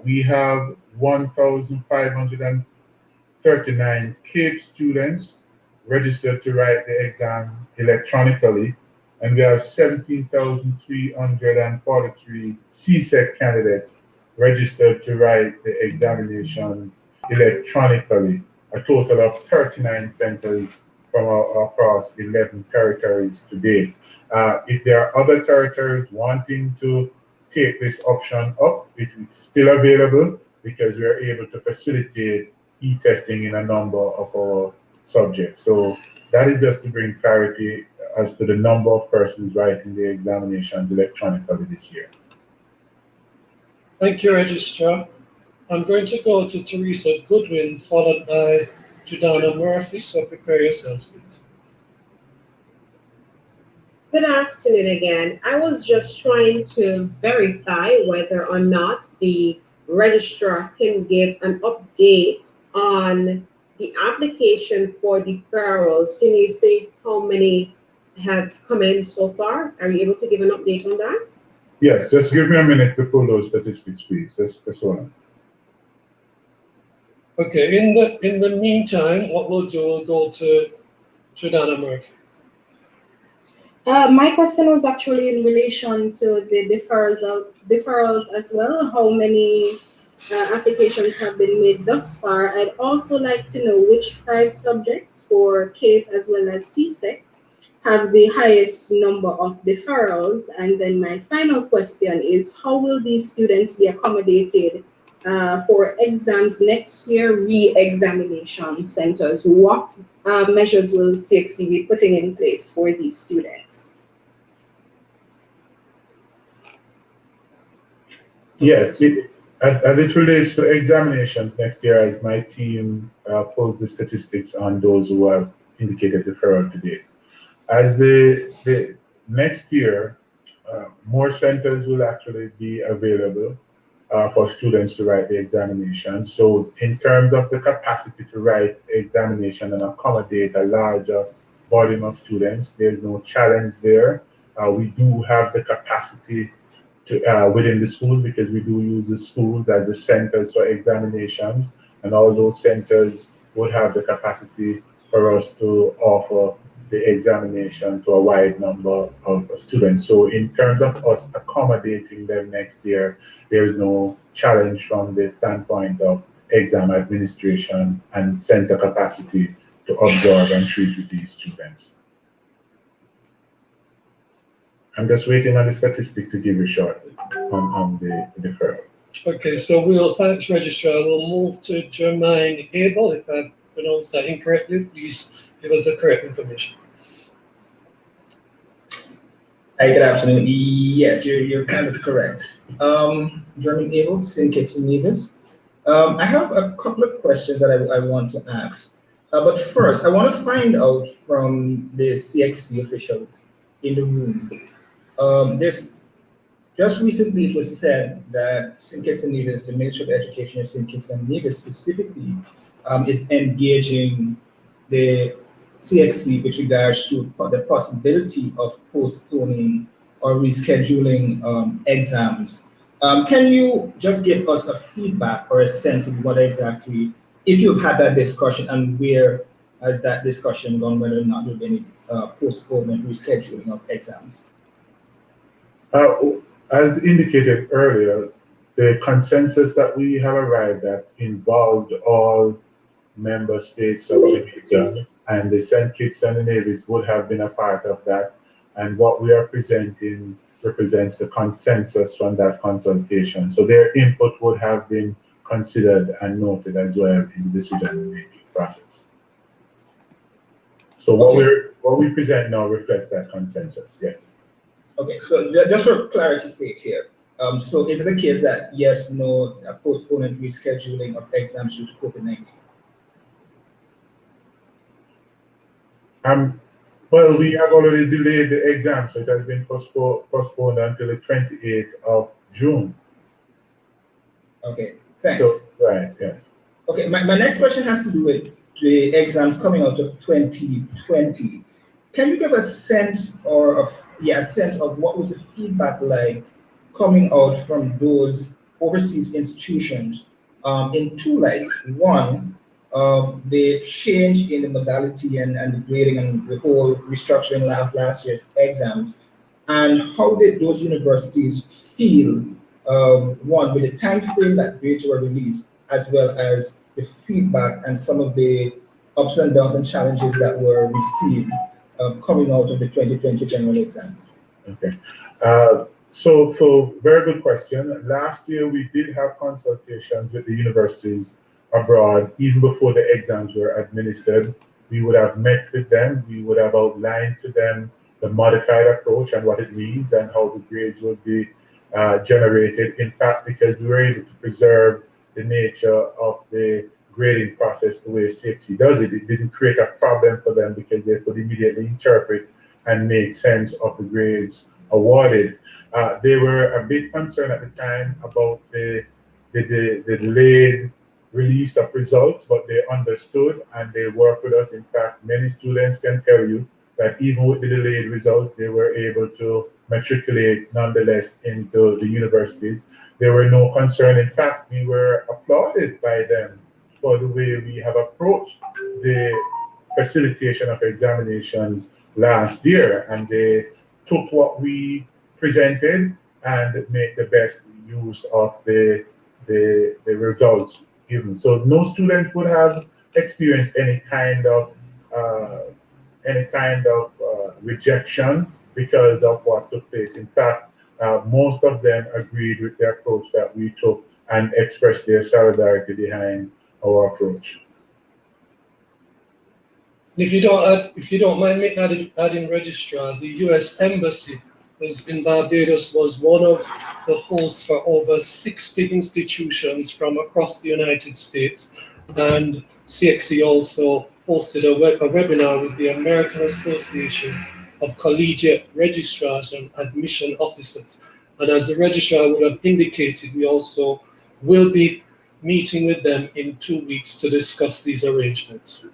We have 1,539 CAPE students registered to write the exam electronically, and we have 17,343 CSEC candidates registered to write the examinations electronically, a total of 39 centers from across 11 territories today. If there are other territories wanting to take this option up, it is still available because we are able to facilitate e-testing in a number of our subjects. So that is just to bring clarity as to the number of persons writing the examinations electronically this year. Thank you, Registrar. I'm going to go to Teresa Goodwin, followed by Jordana Murphy, so prepare yourselves, please. Good afternoon again. I was just trying to verify whether or not the registrar can give an update on the application for deferrals. Can you say how many have come in so far? Are you able to give an update on that? Yes, just give me a minute to pull those statistics, please. Just hold on. Okay, in the meantime, what we'll do, we'll go to Jordana Murphy. My question was actually in relation to the deferrals as well. How many applications have been made thus far? I'd also like to know which 5 subjects for CAPE as well as CSEC have the highest number of deferrals. And then my final question is, how will these students be accommodated for exams next year, re-examination centers? What measures will CXC be putting in place for these students? Yes, as it relates to examinations next year, as my team pulls the statistics on those who have indicated deferral today. As the next year, more centers will actually be available for students to write the examination. So in terms of the capacity to write examination and accommodate a larger volume of students, there's no challenge there. We do have the capacity to within the schools, because we do use the schools as the centers for examinations, and all those centers would have the capacity for us to offer the examination to a wide number of students. So in terms of us accommodating them next year, there is no challenge from the standpoint of exam administration and center capacity to absorb and treat with these students. I'm just waiting on the statistic to give you shortly on the deferrals. Okay, so thanks, Registrar. We'll move to Jermaine Abel. If I pronounced that incorrectly, please give us the correct information. Hi, good afternoon. Yes, you're kind of correct. Jermaine Abel, St. Kitts and Nevis. I have a couple of questions that I want to ask. But first, I want to find out from the CXC officials in the room. Just recently it was said that St. Kitts and Nevis, the Ministry of Education of St. Kitts and Nevis specifically, is engaging the CXC with regards to the possibility of postponing or rescheduling exams. Can you just give us a feedback or a sense of what exactly, if you've had that discussion, and where has that discussion gone, whether or not there'll be any postponement, rescheduling of exams? As indicated earlier, the consensus that we have arrived at involved all member states of the region, and the St. Kitts and Nevis would have been a part of that. and what we are presenting represents the consensus from that consultation. So their input would have been considered and noted as well in the decision-making process. So what we present now reflects that consensus, yes. Okay, so just for clarity's sake here, so is it the case that yes, no, postponement, rescheduling of exams due to COVID-19? Well, we have already delayed the exam, so it has been postponed until the 28th of June. Okay, thanks. So, right, yes. Okay, my next question has to do with the exams coming out of 2020. Can you give a sense of what was the feedback like coming out from those overseas institutions in two lights? One, the change in the modality and the grading and the whole restructuring of last year's exams, and how did those universities feel, one, with the time frame that grades were released, as well as the feedback and some of the ups and downs and challenges that were received coming out of the 2020 general exams? Okay. So very good question. Last year, we did have consultations with the universities abroad, even before the exams were administered. We would have met with them. We would have outlined to them the modified approach and what it means and how the grades would be generated. In fact, because we were able to preserve the nature of the grading process the way CXC does it, it didn't create a problem for them because they could immediately interpret and make sense of the grades awarded. They were a bit concerned at the time about the delayed release of results, but they understood and they worked with us. In fact, many students can tell you that even with the delayed results, they were able to matriculate nonetheless into the universities. There were no concern. In fact, we were applauded by them for the way we have approached the facilitation of examinations last year, and they took what we presented and made the best use of the results given. So no student would have experienced any kind of rejection because of what took place. In fact, most of them agreed with the approach that we took and expressed their solidarity behind our approach. If you don't mind me adding registrar, the U.S. Embassy in Barbados was one of the hosts for over 60 institutions from across the United States, and CXC also hosted a webinar with the American Association of Collegiate Registrars and Admission Officers. And as the registrar would have indicated, we also will be meeting with them in 2 weeks to discuss these arrangements.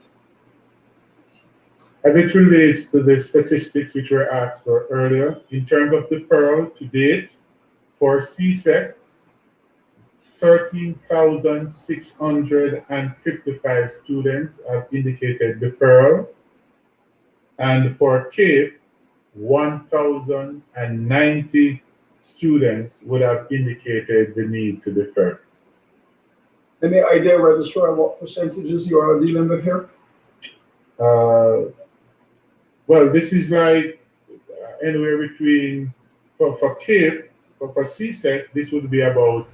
As it relates to the statistics which were asked for earlier, in terms of deferral to date, for CSEC, 13,655 students have indicated deferral, and for CAPE, 1,090 students would have indicated the need to defer. Any idea, Registrar, what percentages you are dealing with here? Well, this is like anywhere between, for CAPE, for CSEC, this would be about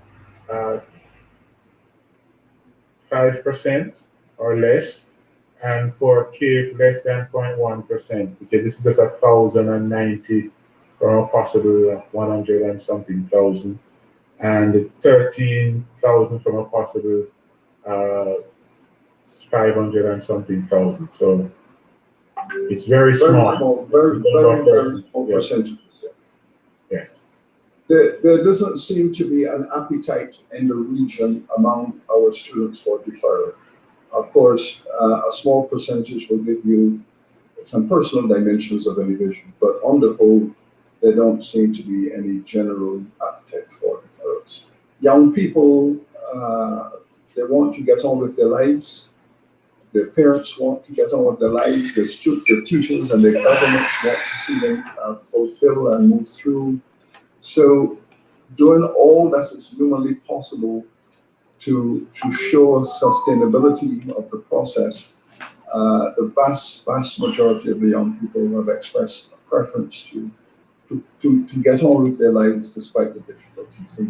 5% or less, and for CAPE, less than 0.1%, because this is just 1,090 from a possible 100 and something thousand, and 13,000 from a possible 500 and something thousand. So it's very small. Very small percentage. Yes. There doesn't seem to be an appetite in the region among our students for deferral. Of course, a small percentage will give you some personal dimensions of elevation, but on the whole, there don't seem to be any general appetite for deferrals. Young people, they want to get on with their lives. Their parents want to get on with their lives. Their teachers and their governments want to see them fulfill and move through. So doing all that is humanly possible to show sustainability of the process, the vast majority of the young people have expressed preference to get on with their lives despite the difficulties.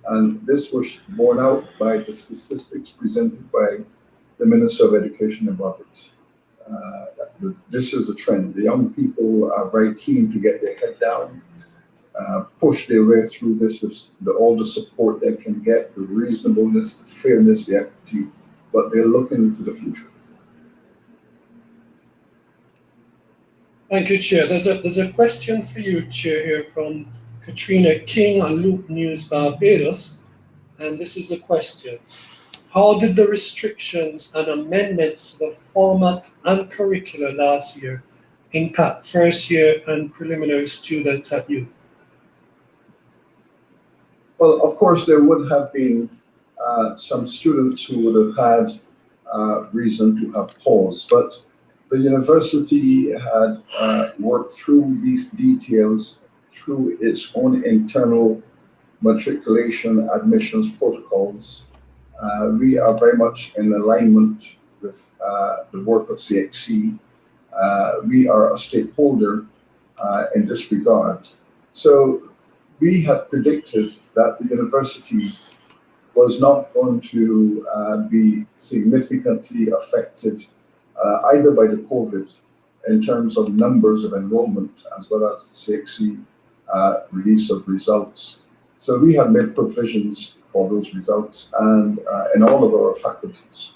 And this was borne out by the statistics presented by the Minister of Education in Barbados. This is the trend. The young people are very keen to get their head down, push their way through this with all the support they can get, the reasonableness, the fairness, the equity, but they're looking into the future. Thank you, Chair. There's a question for you, Chair, here from Katrina King on Loop News Barbados, and this is the question. How did the restrictions and amendments to the format and curricula last year impact first year and preliminary students at U? Well, of course, there would have been some students who would have had reason to have pause, but the university had worked through these details through its own internal matriculation admissions protocols. We are very much in alignment with the work of CXC. We are a stakeholder in this regard. So we had predicted that the university was not going to be significantly affected either by the COVID in terms of numbers of enrollment as well as the CXC release of results. So we have made provisions for those results and in all of our faculties.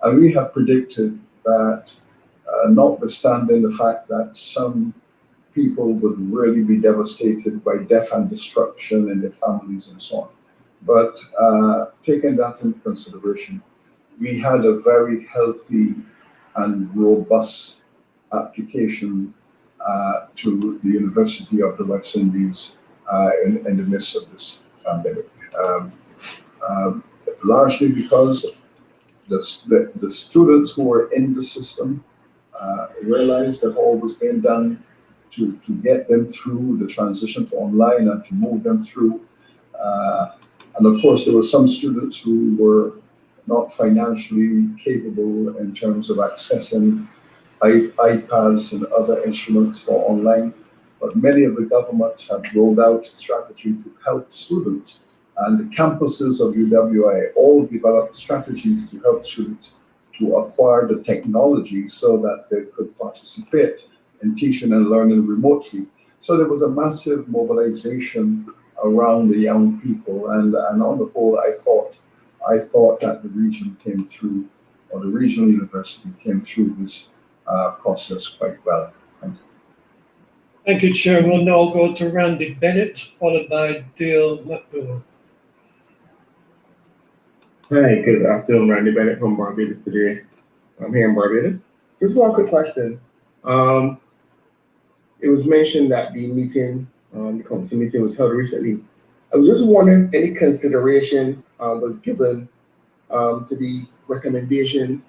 And we have predicted that notwithstanding the fact that some people would really be devastated by death and destruction in their families and so on. But taking that into consideration, we had a very healthy and robust application to the University of the West Indies in the midst of this pandemic. Largely because the students who were in the system realized that all was being done to get them through the transition to online and to move them through. And of course, there were some students who were not financially capable in terms of accessing iPads and other instruments for online. But many of the governments have rolled out a strategy to help students. And the campuses of UWI all developed strategies to help students to acquire the technology so that they could participate in teaching and learning remotely. So there was a massive mobilization around the young people. And on the whole, I thought that the region came through, or the regional university came through this process quite well. Thank you. Thank you, Chair. We'll now go to Randy Bennett, followed by Dale McDowell. Hi, good afternoon. Randy Bennett from Barbados today. I'm here in Barbados. Just one quick question. It was mentioned that the meeting, the council meeting was held recently. I was just wondering if any consideration was given to the recommendation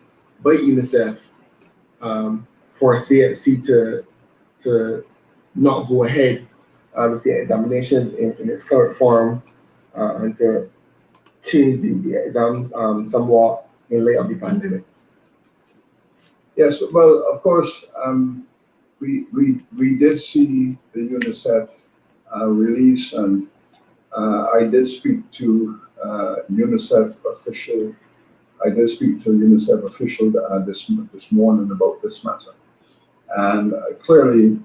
by UNICEF for CXC to not go ahead with the examinations in its current form and to change the exams somewhat in light of the pandemic. Yes, well, of course, we did see the UNICEF release, and I did speak to UNICEF official. I did speak to a UNICEF official this morning about this matter, and clearly,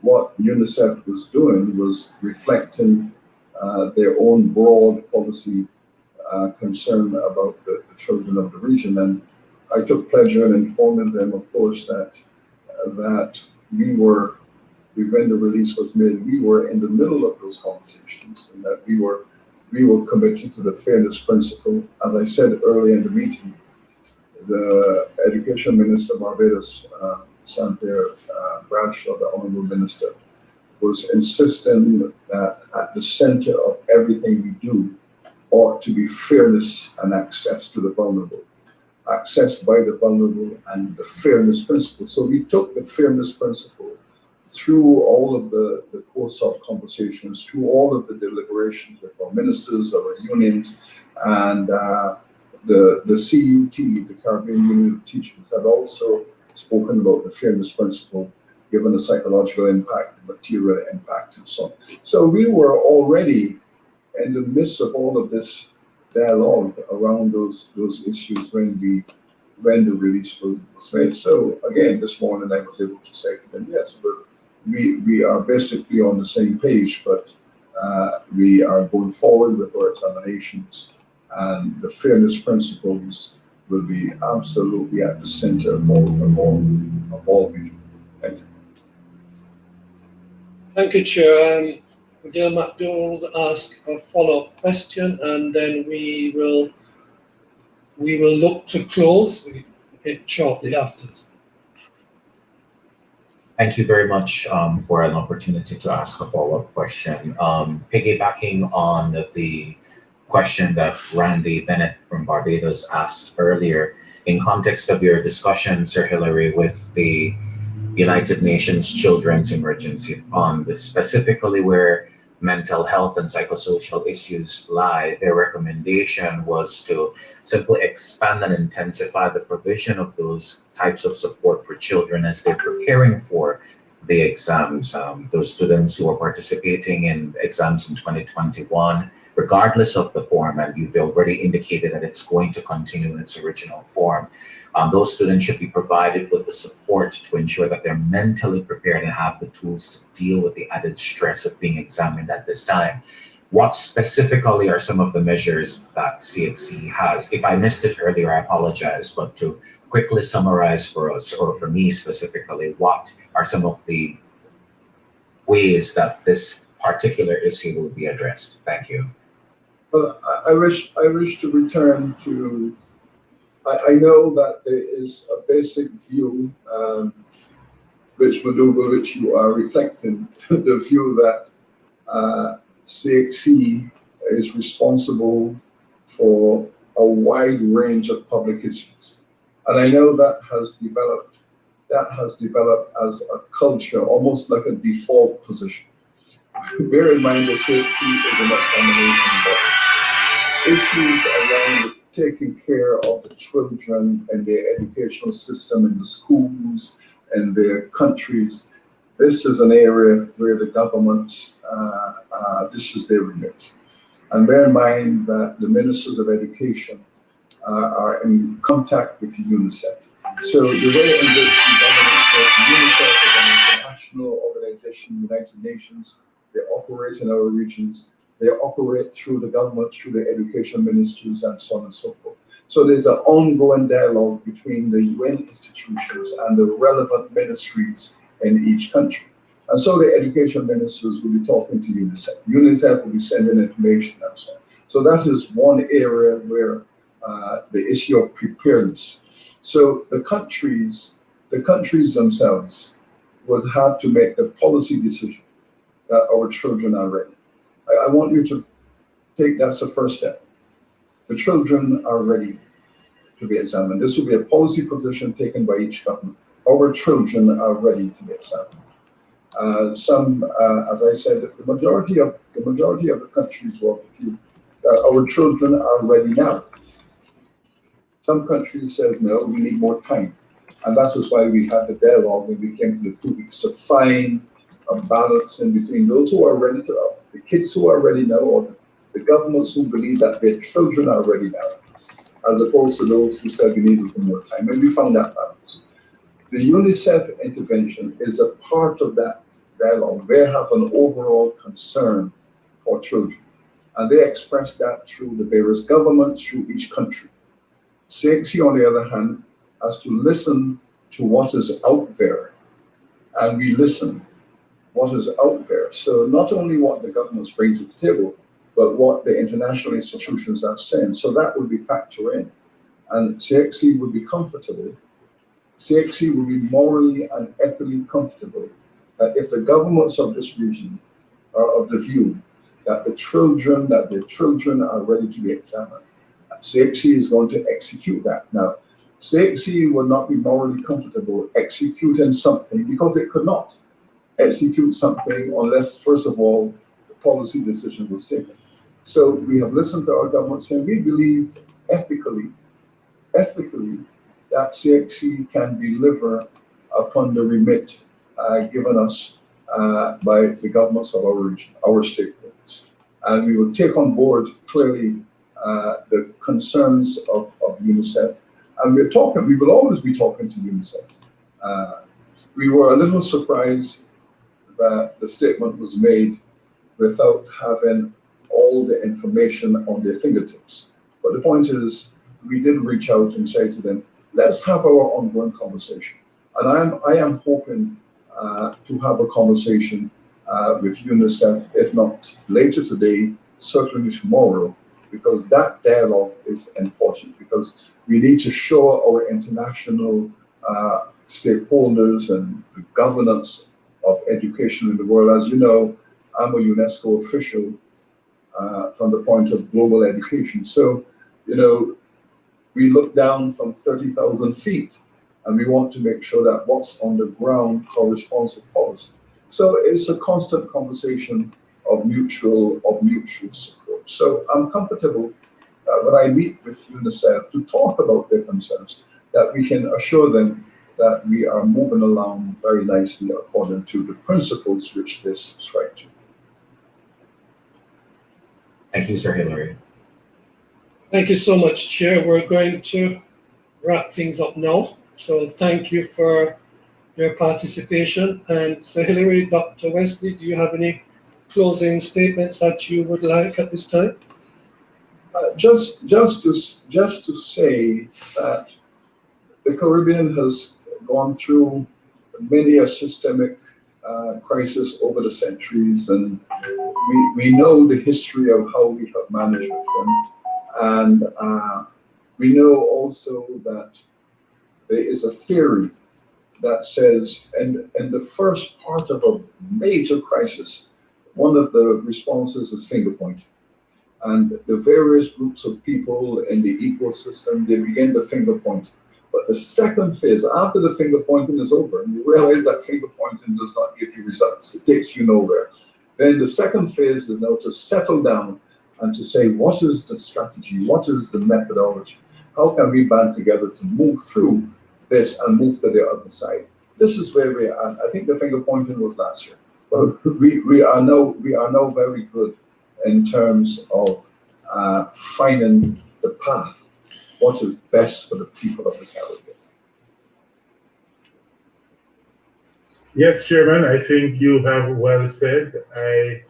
what UNICEF was doing was reflecting their own broad policy concern about the children of the region. And I took pleasure in informing them, of course, that when the release was made, we were in the middle of those conversations, and that we were committed to the fairness principle. As I said earlier in the meeting, the Education Minister of Barbados, Santer Bradshaw, the Honorable Minister, was insisting that at the center of everything we do ought to be fairness and access to the vulnerable. Access by the vulnerable and the fairness principle. So we took the fairness principle through all of the course of conversations, through all of the deliberations with our ministers, our unions, and the CUT, the Caribbean Union of Teachers, had also spoken about the fairness principle given the psychological impact, the material impact, and so on. So we were already in the midst of all of this dialogue around those issues when the release was made. So again, this morning I was able to say to them, yes, we are basically on the same page, but we are going forward with our examinations, and the fairness principles will be absolutely at the center of all we do. Thank you. Thank you, Chair. Gail McDonald ask a follow-up question, and then we will look to close it shortly after. Thank you very much for an opportunity to ask a follow-up question. Piggybacking on the question that Randy Bennett from Barbados asked earlier, in context of your discussion, Sir Hilary, with the United Nations Children's Emergency Fund, specifically where mental health and psychosocial issues lie, their recommendation was to simply expand and intensify the provision of those types of support for children as they're preparing for the exams. Those students who are participating in exams in 2021, regardless of the form, and you've already indicated that it's going to continue in its original form, those students should be provided with the support to ensure that they're mentally prepared and have the tools to deal with the added stress of being examined at this time. What specifically are some of the measures that CXC has? If I missed it earlier, I apologize, but to quickly summarize for us, or for me specifically, what are some of the ways that this particular issue will be addressed? Thank you. Well, I wish to return to, I know that there is a basic view, which you are reflecting, the view that CXC is responsible for a wide range of public issues. And I know that has developed as a culture, almost like a default position. Bear in mind that CXC is an examination body. Issues around taking care of the children and their educational system in the schools and their countries, this is an area where the government, this is their remit. And bear in mind that the ministers of education are in contact with UNICEF. So the way in which the government works, UNICEF is an international organization, United Nations, they operate in our regions. They operate through the government, through the education ministries, and so on and so forth. So there's an ongoing dialogue between the UN institutions and the relevant ministries in each country. And so the education ministers will be talking to UNICEF. UNICEF will be sending information and so on. So that is one area where the issue of preparedness. So the countries themselves would have to make the policy decision that our children are ready. I want you to take that's the first step. The children are ready to be examined. This will be a policy position taken by each government. Our children are ready to be examined. As I said, the majority of the countries, well, our children are ready now. Some countries said no, we need more time, and that is why we had the dialogue when we came to the 2 weeks to find a balance in between those who are ready to, the kids who are ready now, or the governments who believe that their children are ready now, as opposed to those who said we need a little more time. And we found that balance. The UNICEF intervention is a part of that dialogue. They have an overall concern for children, and they express that through the various governments, through each country. CXC, on the other hand, has to listen to what is out there, and we listen what is out there. So not only what the governments bring to the table, but what the international institutions are saying. So that would be factored in. And CXC would be comfortable. CXC would be morally and ethically comfortable that if the governments of this region are of the view that their children are ready to be examined, CXC is going to execute that. Now, CXC will not be morally comfortable executing something because it could not execute something unless, first of all, the policy decision was taken. So we have listened to our government saying we believe ethically that CXC can deliver upon the remit given us by the governments of our region, our stakeholders. And we will take on board clearly the concerns of UNICEF. And we will always be talking to UNICEF. We were a little surprised that the statement was made without having all the information on their fingertips. But the point is, we did reach out and say to them, let's have our ongoing conversation. And I am hoping to have a conversation with UNICEF, if not later today, certainly tomorrow, because that dialogue is important, because we need to show our international stakeholders and the governance of education in the world. As you know, I'm a UNESCO official from the point of global education. So, you know, we look down from 30,000 feet and we want to make sure that what's on the ground corresponds with policy. So it's a constant conversation of mutual support. So I'm comfortable when I meet with UNICEF to talk about their concerns, that we can assure them that we are moving along very nicely according to the principles which they subscribe to. Thank you, Sir Hilary. Thank you so much, Chair. We're going to wrap things up now. So thank you for your participation. And Sir Hilary, Dr. Wesley, do you have any closing statements that you would like at this time? Just to say that the Caribbean has gone through many a systemic crisis over the centuries, and we know the history of how we have managed with them. And we know also that there is a theory that says, in the first part of a major crisis, one of the responses is finger pointing. And the various groups of people in the ecosystem, they begin to finger point. But the second phase, after the finger pointing is over, and you realize that finger pointing does not give you results, it takes you nowhere. Then the second phase is now to settle down and to say, what is the strategy? What is the methodology? How can we band together to move through this and move to the other side? This is where we are. I think the finger pointing was last year. But we are now very good in terms of finding the path, what is best for the people of the Caribbean. Yes, Chairman, I think you have well said. I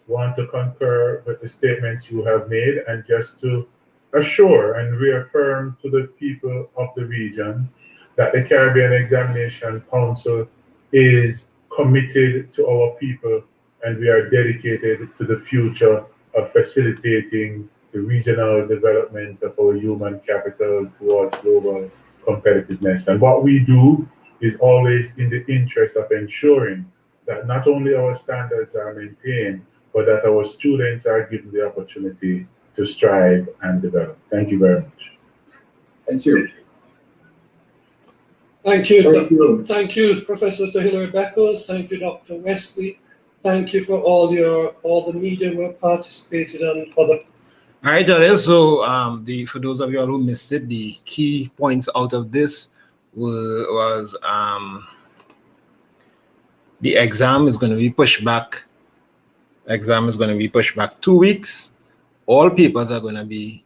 want to concur with the statements you have made, and just to assure and reaffirm to the people of the region that the Caribbean Examination Council is committed to our people, and we are dedicated to the future of facilitating the regional development of our human capital towards global competitiveness. And what we do is always in the interest of ensuring that not only our standards are maintained, but that our students are given the opportunity to strive and develop. Thank you very much. Thank you. Thank you. Thank you, Professor Sir Hilary Beckles. Thank you, Dr. Wesley. Thank you for all the media who participated and other. All right, Daniel. So for those of you all who missed it, the key points out of this was the exam is going to be pushed back. Exam is going to be pushed back 2 weeks. All papers are going to be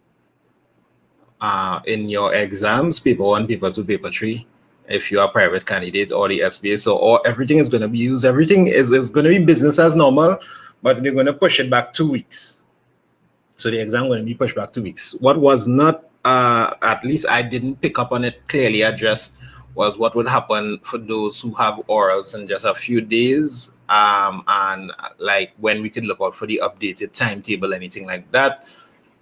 in your exams, paper 1, paper 2, paper 3. If you are a private candidate or the SBA, so everything is going to be used. Everything is going to be business as normal, but they're going to push it back 2 weeks. So the exam going to be pushed back 2 weeks. What was not, at least I didn't pick up on it clearly addressed, was what would happen for those who have orals in just a few days, and like when we could look out for the updated timetable, anything like that.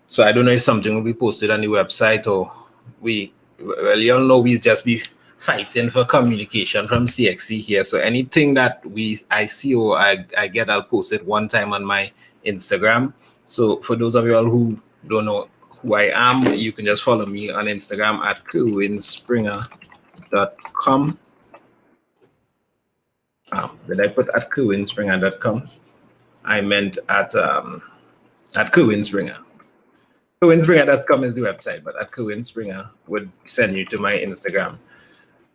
So I don't know if something will be posted on the website, or well, you all know we just be fighting for communication from CXC here. So anything that I see or I get, I'll post it one time on my Instagram. So for those of you all who don't know who I am, you can just follow me on Instagram at kerwinspringer.com. Did I put at kerwinspringer.com? I meant at Kerwinspringer. Kerwinspringer.com is the website, but at Kerwinspringer would send you to my Instagram.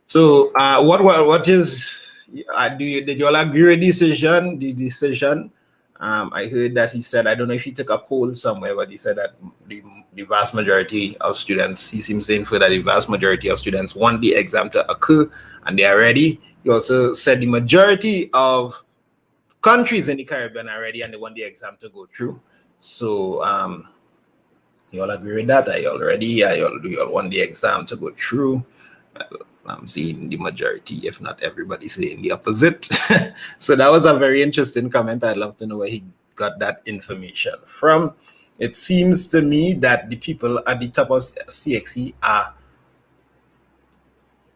So what is did you all agree with the decision? I heard that he said, I don't know if he took a poll somewhere, but he said that the vast majority of students, he seems to infer that the vast majority of students want the exam to occur and they are ready. He also said the majority of countries in the Caribbean are ready and they want the exam to go through. So you all agree with that? Are you all ready? Do you all want the exam to go through? I'm seeing the majority, if not everybody, saying the opposite. So that was a very interesting comment. I'd love to know where he got that information from. It seems to me that the people at the top of CXC are,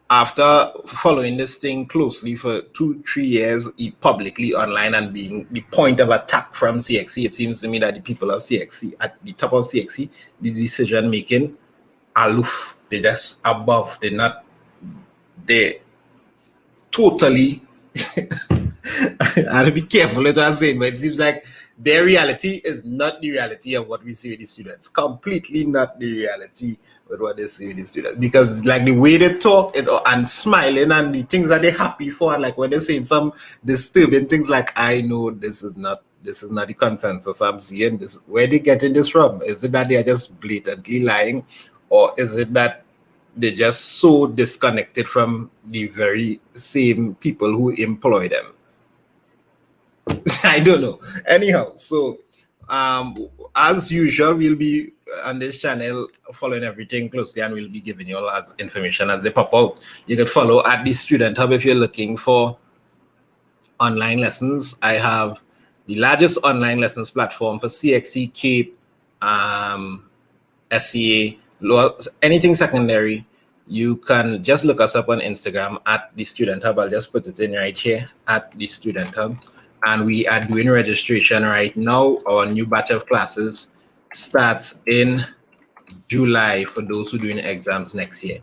after following this thing closely for 2-3 years, publicly online and being the point of attack from CXC, it seems to me that the people of CXC, at the top of CXC, the decision making, aloof. They're just above. They're totally, I have to be careful what I'm saying, but it seems like their reality is not the reality of what we see with the students. Completely not the reality with what they see with the students. Because like the way they talk and smiling and the things that they're happy for, and like when they're saying some disturbing things like, I know this is not the consensus I'm seeing. This, where they getting this from? Is it that they are just blatantly lying? Or is it that they're just so disconnected from the very same people who employ them? I don't know. Anyhow, so as usual, we'll be on this channel following everything closely, and we'll be giving you all as information as they pop out. You can follow at the Student Hub if you're looking for online lessons. I have the largest online lessons platform for CXC, CAPE, SCA, anything secondary. You can just look us up on Instagram at the Student Hub. I'll just put it in right here at the Student Hub. And we are doing registration right now. Our new batch of classes starts in July for those who are doing exams next year.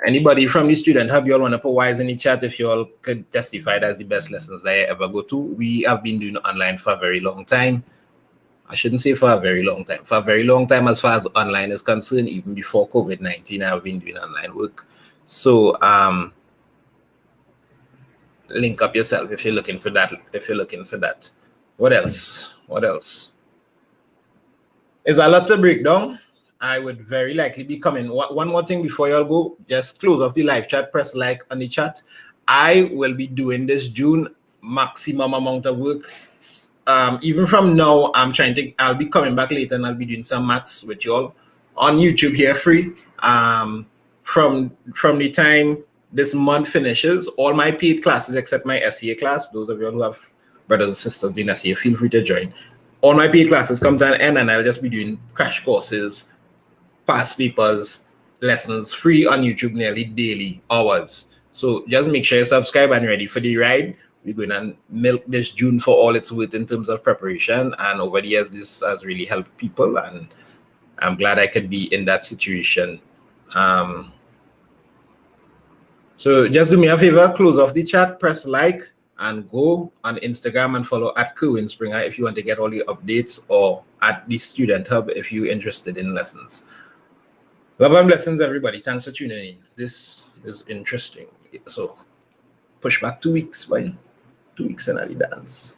Anybody from the Student Hub, you all want to put wise in the chat if you all could testify that's the best lessons that I ever go to. We have been doing online for a very long time. I shouldn't say for a very long time. For a very long time, as far as online is concerned, even before COVID-19, I've been doing online work. So link up yourself if you're looking for that. What else? Is a lot to break down. I would very likely be coming. One more thing before y'all go, just close off the live chat, press like on the chat. I will be doing this June maximum amount of work. Even from now, I'll be coming back later and I'll be doing some maths with y'all on YouTube here free. From the time this month finishes, all my paid classes except my SCA class, those of you who have brothers and sisters doing SCA, feel free to join. All my paid classes come to an end and I'll just be doing crash courses, past papers, lessons free on YouTube nearly daily hours. So just make sure you subscribe and ready for the ride. We're going to milk this June for all it's worth in terms of preparation. And over the years, this has really helped people. And I'm glad I could be in that situation. So just do me a favor, close off the chat, press like, and go on Instagram and follow at Kerwin Springer if you want to get all the updates, or at the Student Hub if you're interested in lessons. Love and blessings, everybody. Thanks for tuning in. This is interesting. So push back 2 weeks, boy. 2 weeks and I'll dance.